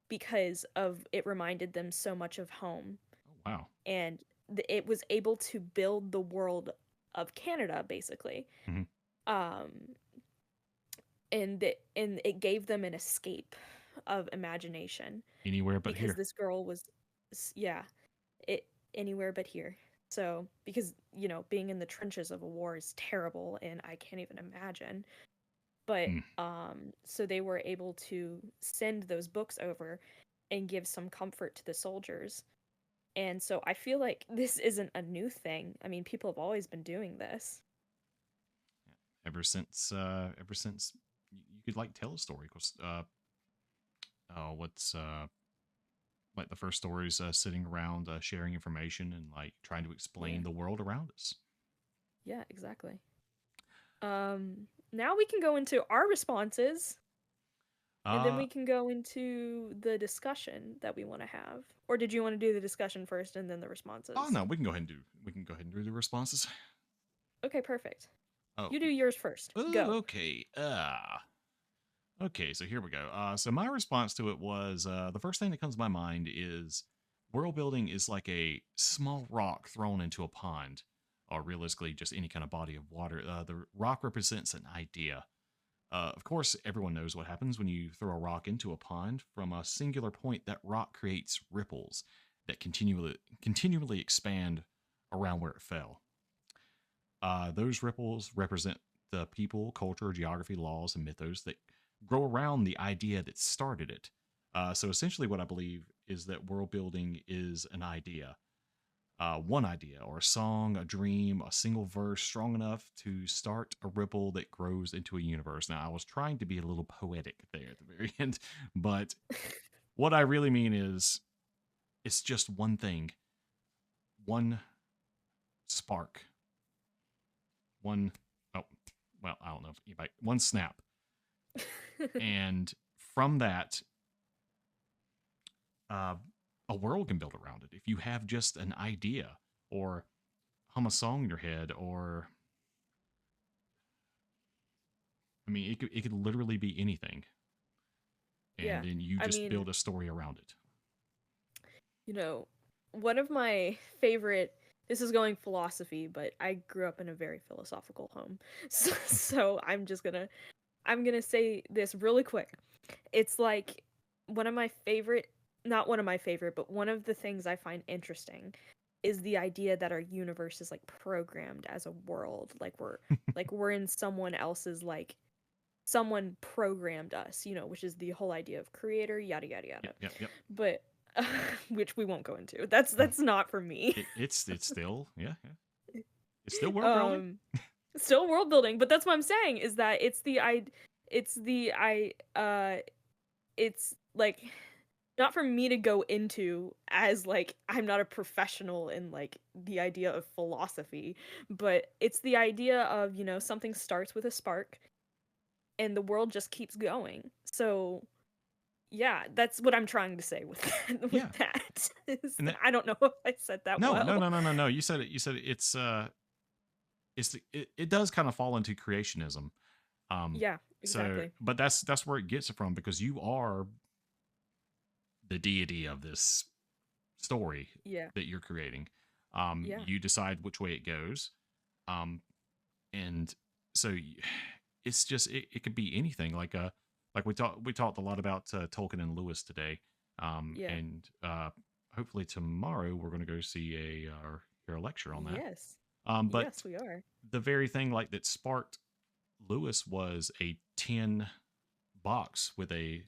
because of it reminded them so much of home, Oh, wow. and it was able to build the world of Canada basically. Hmm. um and it gave them an escape of imagination Anywhere but because here. this girl was yeah, it anywhere but here. So because being in the trenches of a war is terrible, and I can't even imagine. But Mm. so they were able to send those books over and give some comfort to the soldiers. And so I feel like this isn't a new thing. I mean, people have always been doing this. Ever since you could like tell a story. Cause what's like the first stories sitting around sharing information and like trying to Yeah. explain the world around us. Yeah, exactly. Now we can go into our responses, and then Uh we can go into the discussion that we want to have. Or did you want to do the discussion first and then the oh responses? no, we can go ahead and do the responses. Okay, perfect. Oh, You do yours first. oh, Go. okay. Okay, so here we go. So my response to it was the first thing that comes to my mind is world building is like a small rock thrown into a pond, or realistically, just any kind of body of water. The rock represents an idea. Of course, everyone knows what happens when you throw a rock into a pond. From a singular point, that rock creates ripples that continually expand around where it fell. Those ripples represent the people, culture, geography, laws, and mythos that grow around the idea that started it. So essentially, what I believe is that world building is an idea, one idea, or a song, a dream, a single verse strong enough to start a ripple that grows into a universe. Now, I was trying to be a little poetic there at the very end, but what I really mean is it's just one thing, one spark, one, oh, well, I don't know if anybody, one snap. And from that, uh, a world can build around it. If you have just an idea or hum a song in your head, or I mean, it could literally be anything, and Yeah. then you I just mean, build a story around it. you know, one of my favorite, this is going philosophy, but I grew up in a very philosophical home. So I'm gonna say this really quick. It's like one of my favorite, not one of my favorite, but one of the things I find interesting is the idea that our universe is like programmed as a world. Like we're in someone else's, like someone programmed us, which is the whole idea of creator, yada yada Yep, yada. yep, yep. But which we won't go into. That's not for me. It's still, yeah, yeah. It's still world building. um Still world building, but that's what I'm saying is that it's like not for me to go into, as like I'm not a professional in like the idea of philosophy, but it's the idea of, something starts with a spark and the world just keeps going. So yeah, that's what I'm trying to say with that, Yeah, and that I don't know if I said that no, no, well. no, no, no, no. You said it. You said it. It does kind of fall into creationism. Um, Yeah, so, exactly. but that's where it gets it from, because you are the deity of this story Yeah. that you're creating. Yeah. You decide which way it goes. Um, and so it's just it could be anything. Like we talked a lot about Tolkien and Lewis today. Yeah. And hopefully tomorrow we're going to go see or hear a lecture on that. Yes. But Yes, we are. the very thing like that sparked Lewis was a tin box with a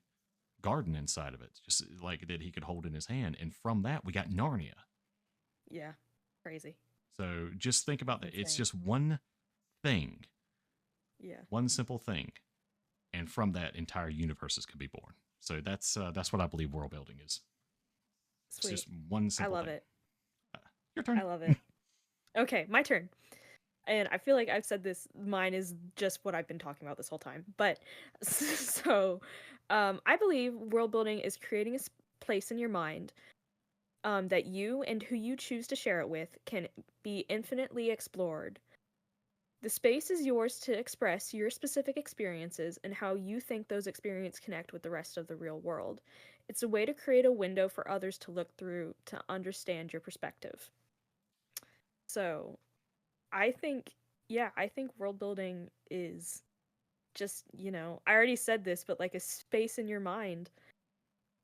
garden inside of it, just like that he could hold in his hand. And from that, we got Narnia. Yeah. Crazy. So just think about that. It's Insane. just one thing, Yeah. one simple thing, and from that, entire universes can be born. So that's what I believe world building is. It's Sweet. just one I simple love thing. it. Uh, your turn. I love it. Okay, my turn. And I feel like I've said this, mine is just what I've been talking about this whole time. But so I believe world building is creating a place in your mind that you and who you choose to share it with can be infinitely explored. The space is yours to express your specific experiences and how you think those experiences connect with the rest of the real world. It's a way to create a window for others to look through to understand your perspective. So, I think, yeah, I think world building is just, I already said this, but like a space in your mind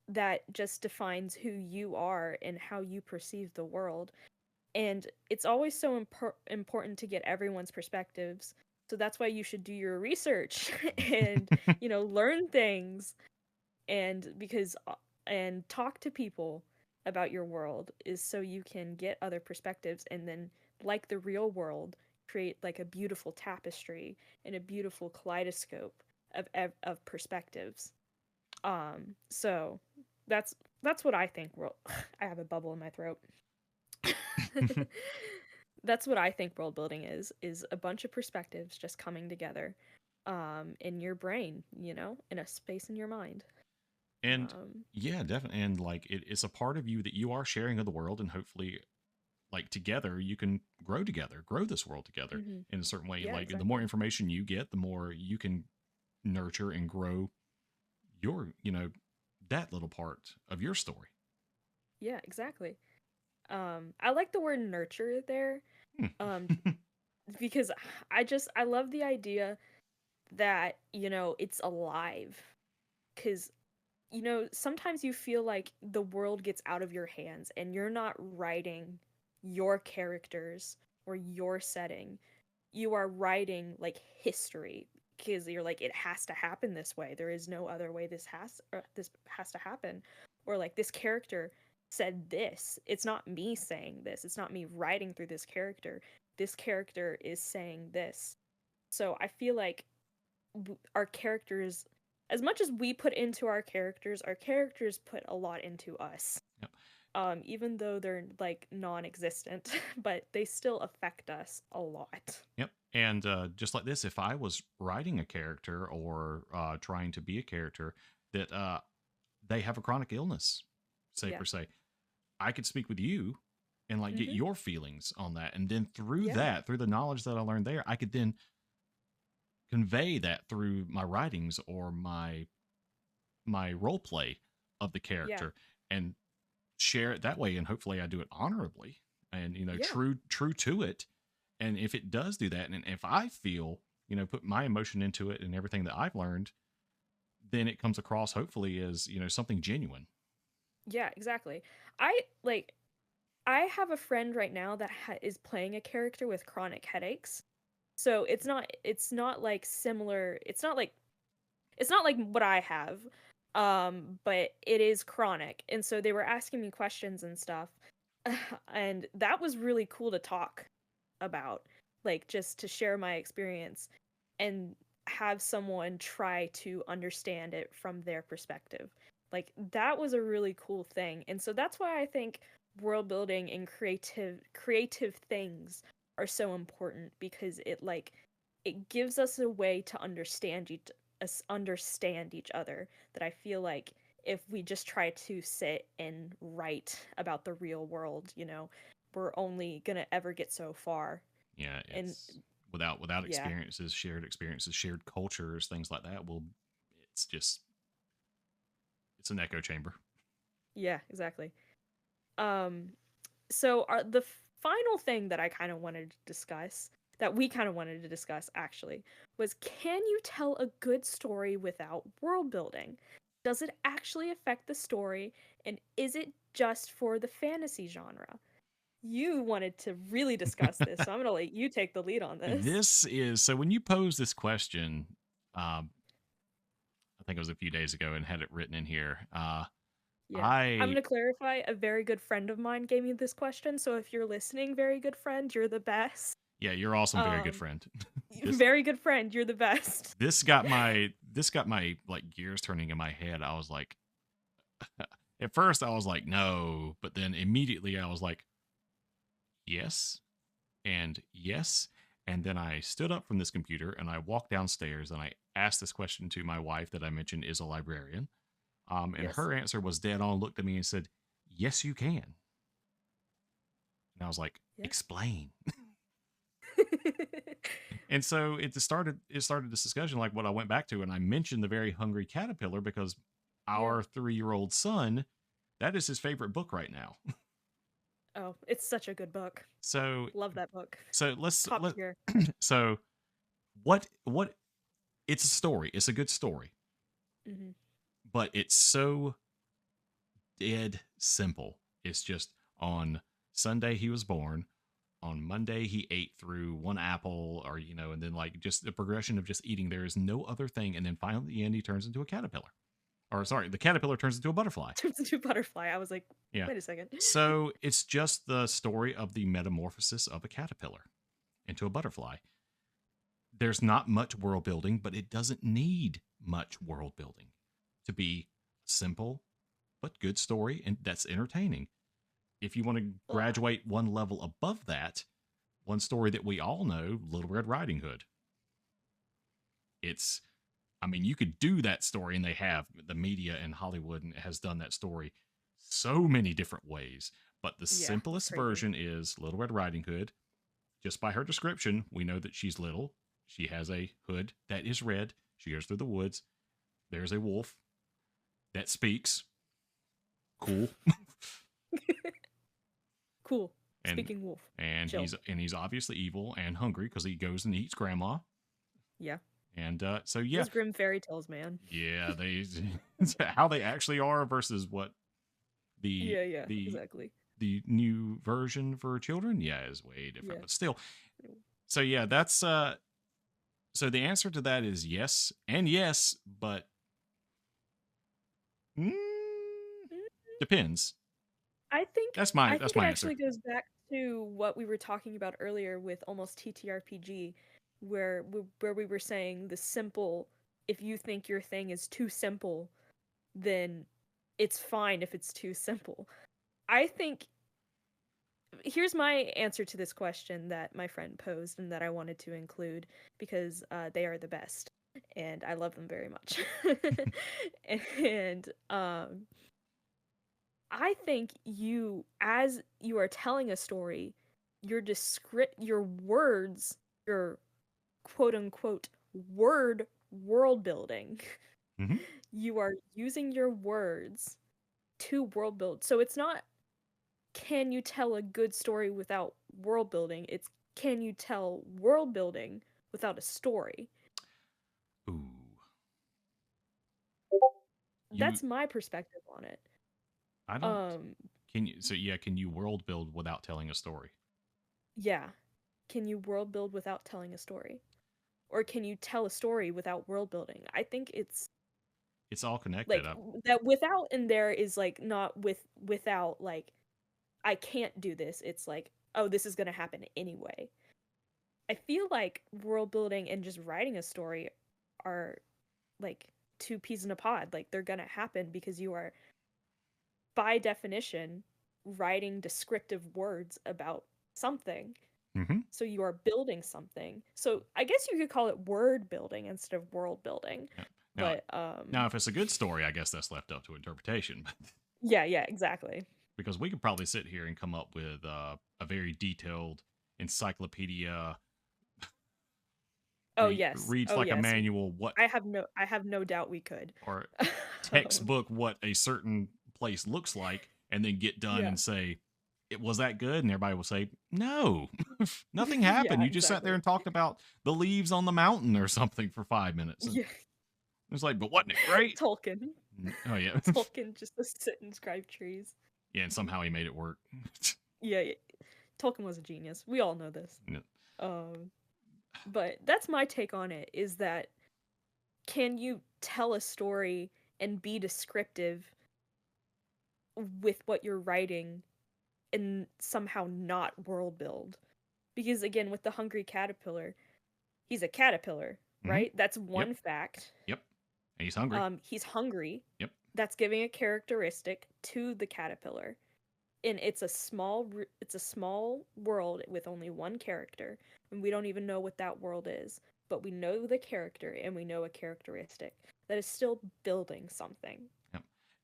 that just defines who you are and how you perceive the world. And it's always so important to get everyone's perspectives. So that's why you should do your research and, learn things and and talk to people about your world is so you can get other perspectives and then like the real world create like a beautiful tapestry and a beautiful kaleidoscope of perspectives. So that's what I think world I have a bubble in my throat. That's what I think world building is a bunch of perspectives just coming together in your brain, in a space in your mind. And Um yeah, definitely. And like it's a part of you that you are sharing of the world, and hopefully, like together, you can grow together, grow this world together mhm. in a certain way. Yeah, Like the more exactly. information you get, the more you can nurture and grow your, that little part of your story. Yeah, exactly. I like the word nurture there um Hmm. because I love the idea that, it's alive cuz sometimes you feel like the world gets out of your hands and you're not writing your characters or your setting. You are writing like history because you're like it has to happen this way. There is no other way this has to happen. Or like this character said this. It's not me saying this. It's not me writing through this character. This character is saying this. So I feel like our characters, as much as we put into our characters put a lot into us. Yep. Even though they're like non-existent, but they still affect us a lot. Yep. And just like this, if I was writing a character or trying to be a character that they have a chronic illness, say Yeah. per se, I could speak with you and like get Mhm. your feelings on that, and then through Yeah. that, through the knowledge that I learned there, I could then convey that through my writings or my role play of the Yeah. character and share it that way. And hopefully, I do it honorably and Yeah. true to it. And if it does do that, and if I feel put my emotion into it and everything that I've learned, then it comes across hopefully as something genuine. Yeah, exactly. I like I have a friend right now that is playing a character with chronic headaches. So it's not like similar. It's not like what I have. But it is chronic. And so they were asking me questions and stuff. And that was really cool to talk about, like just to share my experience and have someone try to understand it from their perspective. Like that was a really cool thing. And so that's why I think world building and creative things are so important because it gives us a way to understand each other that I feel like if we just try to sit and write about the real world, we're only going to ever get so far. Yeah, And it's without yeah. experiences, shared cultures, things like that. Well, it's just it's an echo chamber. Yeah, exactly. Um so the final thing that I kind of wanted to discuss that we kind of wanted to discuss actually was, can you tell a good story without world building? Does it actually affect the story, and is it just for the fantasy genre? You wanted to really discuss this, so I'm going to let you take the lead on this. This is so when you pose this question, um, I think it was a few days ago and had it written in here. Yeah. I'm I going to clarify, a very good friend of mine gave me this question, so if you're listening, very good friend, you're the best. Yeah, you're awesome, very good Um friend. this very good friend, you're the best. this got my like gears turning in my head. I was like, At first, I was like, no, but then immediately I was like, yes, and yes. And then I stood up from this computer and I walked downstairs and I asked this question to my wife that I mentioned is a librarian. And Yes. her answer was dead on, looked at me and said, yes, you can. And I was like, Yeah. explain. And so it started this discussion like what I went back to, and I mentioned The Very Hungry Caterpillar because Yeah. our 3-year-old son, that is his favorite book right now. Oh, it's such a good book. So Love that book. so let's Top let tier. so what it's a story. It's a good story, Hmm. but it's so dead simple. It's just on Sunday he was born. On Monday he ate through one apple, or and then like just the progression of just eating. There is no other thing, and then finally at the end he turns into a caterpillar. Or sorry, the caterpillar turns into a butterfly. Turns into a butterfly. I was like, Yeah. wait a second. So it's just the story of the metamorphosis of a caterpillar into a butterfly. There's not much world building, but it doesn't need much world building to be simple but good story and that's entertaining. If you want to Well, graduate one level above that, one story that we all know, Little Red Riding Hood. It's I mean, you could do that story, and they have. The media in Hollywood has done that story so many different ways. But the yeah, it's simplest crazy. version is Little Red Riding Hood. Just by her description, we know that she's little. She has a hood that is red. She goes through the woods. There's a wolf that speaks. Cool. Cool. and Speaking wolf. and Chill. he's obviously evil and hungry because he goes and eats grandma. Yeah. And so yeah, Those grim fairy tales, man. yeah, they how they actually are versus what the Yeah, the exactly. the new version for children, yeah, is way different. Yeah. But still, so yeah, that's so the answer to that is yes and yes, but mm, Mm, depends. I think That's I my think that's it my answer. actually goes back to what we were talking about earlier with almost TTRPG, where we were saying the simple. If you think your thing is too simple, then it's fine if it's too simple. I think here's my answer to this question that my friend posed and that I wanted to include because they are the best and I love them very much. And I think as you are telling a story, your words, your quote unquote world building, Hmm. you are using your words to world build. So it's not can you tell a good story without world building? It's can you tell world building without a story? Ooh, you That's my perspective on it. I don't Um, can you so yeah can you world build without telling a story? yeah. Can you world build without telling a story? Or can you tell a story without world building? I think it's It's all connected like up. that without in there is like not without like I can't do this. It's like, oh, this is going to happen anyway. I feel like world building and just writing a story are like two peas in a pod. Like they're gonna happen because you are, by definition, writing descriptive words about something. Mm-hmm. So you are building something. So I guess you could call it word building instead of world building. Yeah. Now, But now, if it's a good story, I guess that's left up to interpretation. yeah, exactly. Because we could probably sit here and come up with a very detailed encyclopedia Oh yes. reads Oh like a yes. manual what I have no doubt we could. or Um, textbook what a certain place looks like, and then get done yeah. and say it was that good, and everybody will say no, nothing happened. Yeah, You just sat there exactly. and talked about the leaves on the mountain or something for 5 minutes, and Yeah. it's like, but wasn't it great? Tolkien. Oh yeah, Tolkien just to sit and describe trees. yeah, and somehow he made it work. Yeah. Tolkien was a genius. We all know this. Yeah. Um, but that's my take on it is that can you tell a story and be descriptive with what you're writing and somehow not world build? Because again, with the hungry caterpillar, he's a caterpillar, Mm-hmm. right? That's Yep. one fact. Yep. And he's hungry. He's hungry. Yep. That's giving a characteristic to the caterpillar, and it's a small world with only one character, and we don't even know what that world is, but we know the character and we know a characteristic that is still building something. Yep.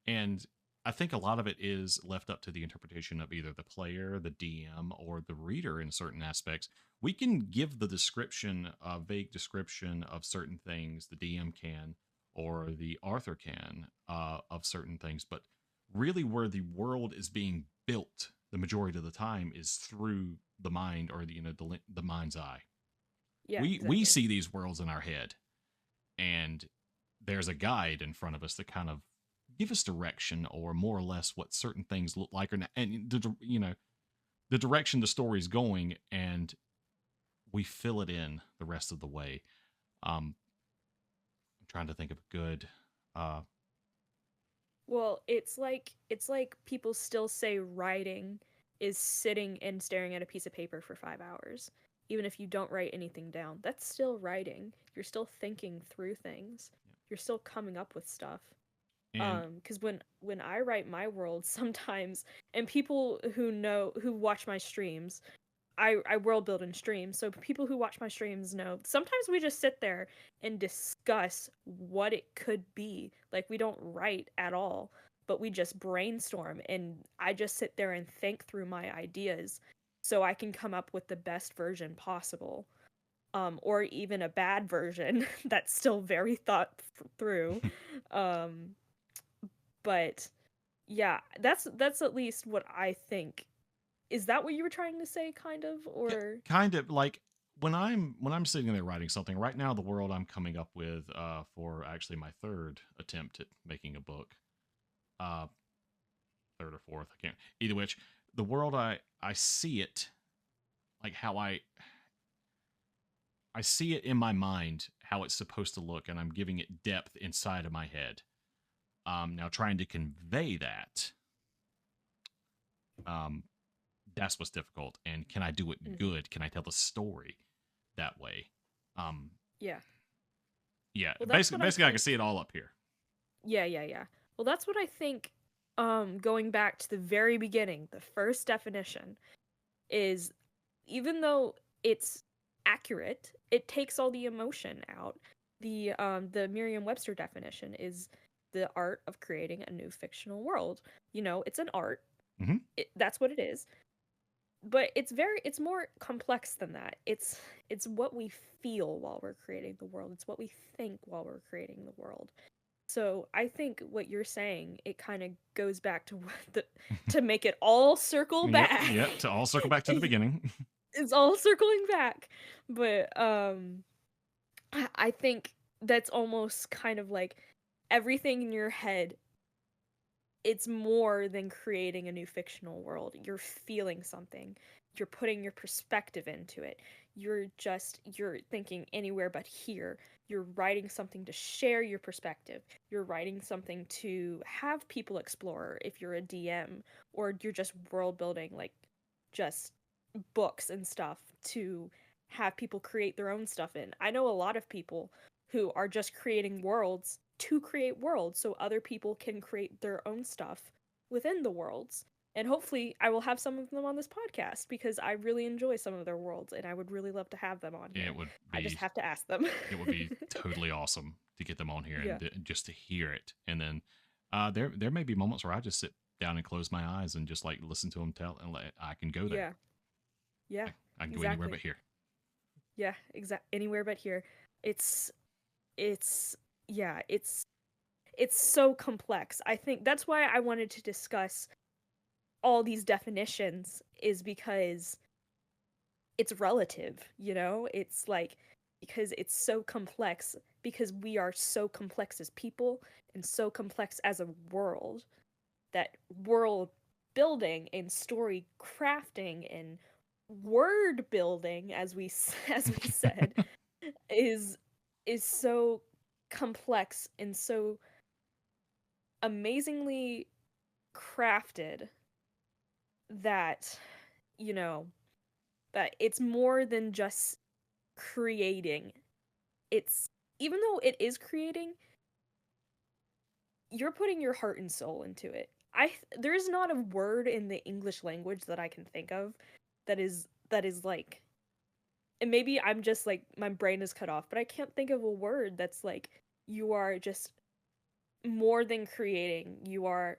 And I think a lot of it is left up to the interpretation of either the player, the DM, or the reader in certain aspects. We can give the description, a vague description of certain things, the DM can, or the author can, of certain things, but really where the world is being built the majority of the time is through the mind, or the mind's eye. Yeah, We exactly. see these worlds in our head, and there's a guide in front of us that kind of give us direction, or more or less what certain things look like, or and the direction the story's going, and we fill it in the rest of the way. I'm trying to think of a good. uh Well, it's like people still say writing is sitting and staring at a piece of paper for 5 hours. Even if you don't write anything down, that's still writing. You're still thinking through things. You're still coming up with stuff. and Cuz when I write my world sometimes, and people who watch my streams, I world build in streams, so people who watch my streams know sometimes we just sit there and discuss what it could be. Like, we don't write at all, but we just brainstorm, and I just sit there and think through my ideas so I can come up with the best version possible. Or even a bad version that's still very through. Um, but yeah, that's at least what I think. Is that what you were trying to say, kind of? Or kind of like when I'm sitting there writing something right now, the world I'm coming up with, for actually my third attempt at making a book, uh third or fourth, I can't, either which, the world, I see it like how I see it in my mind how it's supposed to look, and I'm giving it depth inside of my head. Now trying to convey that, um, that's what's difficult. And can I do it Mhm. good? Can I tell the story that way? Um, Yeah. yeah, Well, that's basically, what I basically, I can think. see it all up here. Yeah, yeah, yeah. Well, that's what I think. Going back to the very beginning, the first definition is, even though it's accurate, it takes all the emotion out. The Merriam-Webster definition is the art of creating a new fictional world. It's an art. Hmm. That's what it is. But it's more complex than that. It's what we feel while we're creating the world. It's what we think while we're creating the world. So I think what you're saying, it kind of goes back to to make it all circle Yep, back. yep. To all circle back to the beginning. It's all circling back. But I think that's almost kind of like everything in your head. It's more than creating a new fictional world. You're feeling something. You're putting your perspective into it. You're thinking anywhere but here. You're writing something to share your perspective. You're writing something to have people explore if you're a DM, or you're just world building, like just books and stuff to have people create their own stuff in. I know a lot of people who are just creating worlds to create worlds so other people can create their own stuff within the worlds. And hopefully, I will have some of them on this podcast because I really enjoy some of their worlds and I would really love to have them on it here. would I just be have to ask them. it would be totally awesome to get them on here, Yeah. and just to hear it. And then, there may be moments where I just sit down and close my eyes and just like listen to them tell, and I can go there. Yeah. Yeah. I can go anywhere but Exactly. here. Yeah, anywhere but here. It's it's yeah, it's so complex. I think that's why I wanted to discuss all these definitions, is because it's relative. It's like, because it's so complex, because we are so complex as people and so complex as a world, that world building and story crafting and word building, as as we said, is is so complex and so amazingly crafted that you know that it's more than just creating. It's Even though it is creating, you're putting your heart and soul into it. there's not a word in the English language that I can think of that is like, and maybe I'm just like my brain is cut off, but I can't think of a word that's like you are just more than creating, you are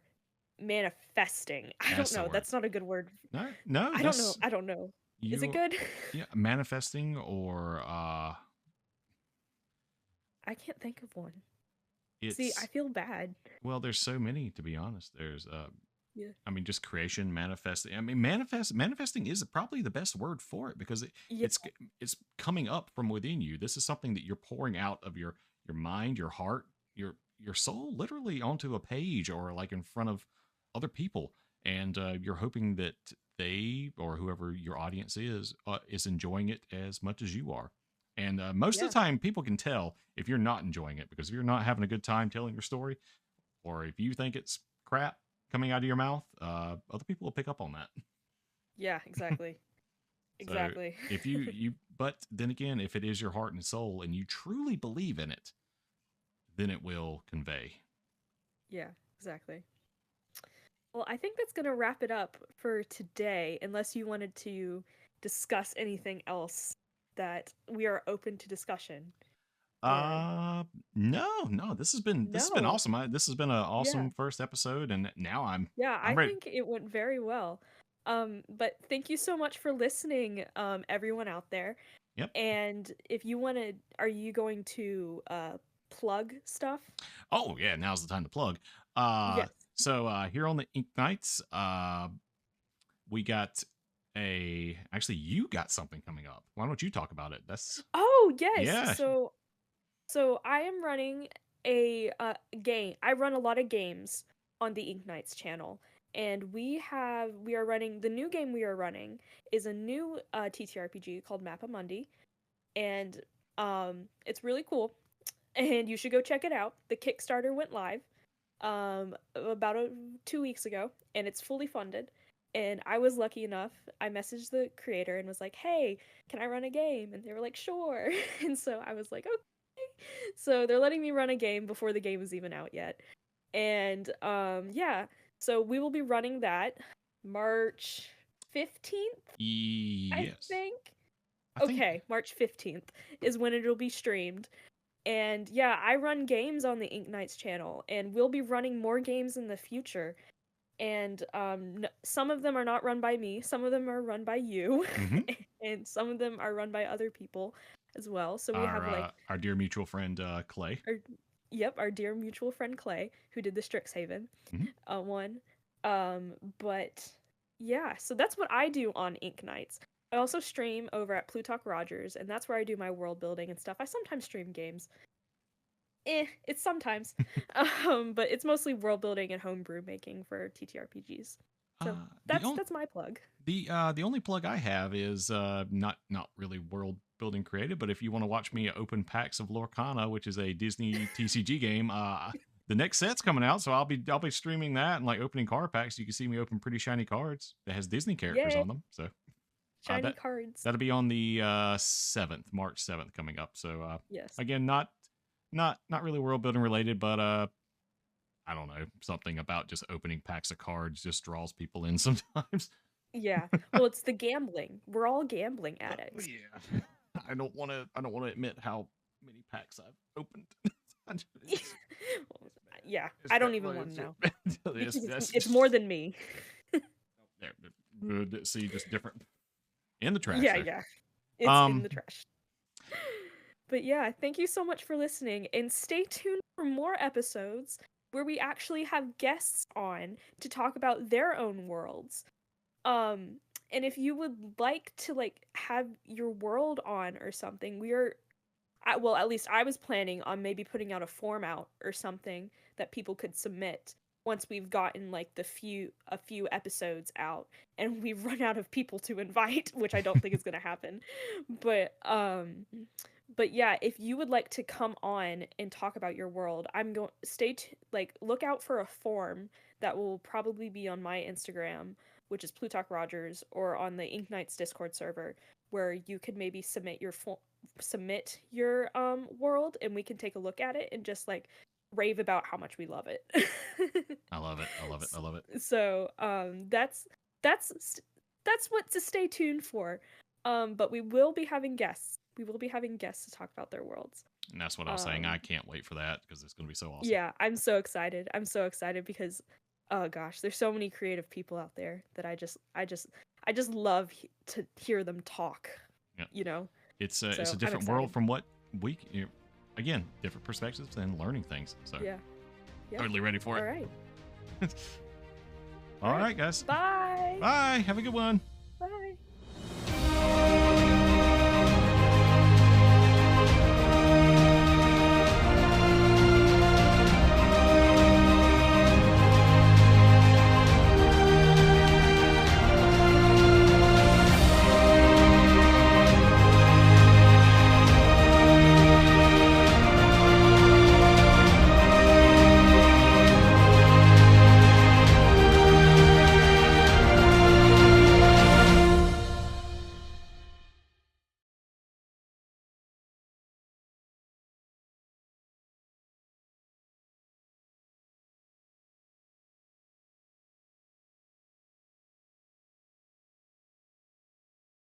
manifesting. I don't That's the know. word. That's not a good word. No, no, I don't know. that's I don't know. Is it you. good? Yeah, manifesting or I can't think of one. See, I it's feel bad. well, there's so many to be honest. There's Yeah. I mean, just creation, manifesting. I mean, manifesting is probably the best word for it because Yeah. it's it's coming up from within you. This is something that you're pouring out of your mind, your heart, your soul, literally onto a page or like in front of other people, and you're hoping that they or whoever your audience is enjoying it as much as you are. And most of Yeah. the time, people can tell if you're not enjoying it because if you're not having a good time telling your story, or if you think it's crap coming out of your mouth, other people will pick up on that. Yeah, exactly. So Exactly. if but then again, if it is your heart and soul and you truly believe in it, then it will convey. Yeah, exactly. Well, I think that's going to wrap it up for today, unless you wanted to discuss anything else that we are open to discussion. Or Uh, no, this has been no. awesome. This has been an Yeah. awesome first episode, and now Yeah, I'm I ready. think it went very well. But thank you so much for listening, everyone out there. Yep. And if you want to, are you going to plug stuff? Oh yeah, now's the time to plug. Uh, Yes. so here on the Ink Nights, we got actually you got something coming up. Why don't you talk about it? That's Oh, yes. yeah. So I am running a game. I run a lot of games on the Ink Knights channel, and we are running the new game we are running is a new TTRPG called Mappa Mundi, and it's really cool, and you should go check it out. The Kickstarter went live about 2 weeks ago, and it's fully funded. And I was lucky enough. I messaged the creator and was like, "Hey, can I run a game?" And they were like, "Sure." And so I was like, "Okay." So they're letting me run a game before the game is even out yet. And yeah, so we will be running that March 15th, I Yes. think. I think Okay, March 15th is when it'll be streamed. And yeah, I run games on the Ink Knights channel, and we'll be running more games in the future. And some of them are not run by me, some of them are run by you, mhm. and some of them are run by other people as well. So we have like Our dear mutual friend Clay. our, yep, our dear mutual friend Clay, who did the Strixhaven Mhm. one. But yeah, so that's what I do on Ink Knights. I also stream over at Plutach Rogers, and that's where I do my world building and stuff. I sometimes stream games. It's sometimes. But it's mostly world building and homebrew making for TTRPGs. So The only that's my plug. the only plug I have is not really world building creative, but if you want to watch me open packs of Lorcana, which is a Disney TCG game, the next set's coming out, so I'll be streaming that and like opening card packs. You can see me open pretty shiny cards that has Disney characters Yay, on them. So shiny that cards. that'll be on the 7th, March 7th coming up. So Yes. again, not really world building related, but I don't know, something about just opening packs of cards just draws people in sometimes. Yeah. Well, it's the gambling. We're all gambling addicts. Yeah. I don't want to admit how many packs I've opened. Well, yeah, It's I that don't even want to much. know It's, because that's it's just more than me. there. See, just different in the trash Yeah, there. yeah. It's in Um, the trash. But yeah, thank you so much for listening, and stay tuned for more episodes where we actually have guests on to talk about their own worlds. Um, and if you would like to like have your world on or something, well, at least I was planning on maybe putting out a form out or something that people could submit once we've gotten like a few episodes out and we've run out of people to invite, which I don't think is going to happen. But but yeah, if you would like to come on and talk about your world, I'm going like look out for a form that will probably be on my Instagram, which is Plutach Rogers, or on the Ink Knights Discord server, where you could maybe submit your world, and we can take a look at it and just like rave about how much we love it. I love it. I love it. I love it. So that's what to stay tuned for. But we will be having guests. We will be having guests to talk about their worlds. And that's what I was saying. I can't wait for that because it's going to be so awesome. Yeah, I'm so excited. I'm so excited because, oh gosh, there's so many creative people out there that I just love to hear them talk. Yep. You know, it's a different world from what we, again, different perspectives and learning things. So yeah. Totally ready for it. All right. All right, guys. Bye. Bye. Have a good one.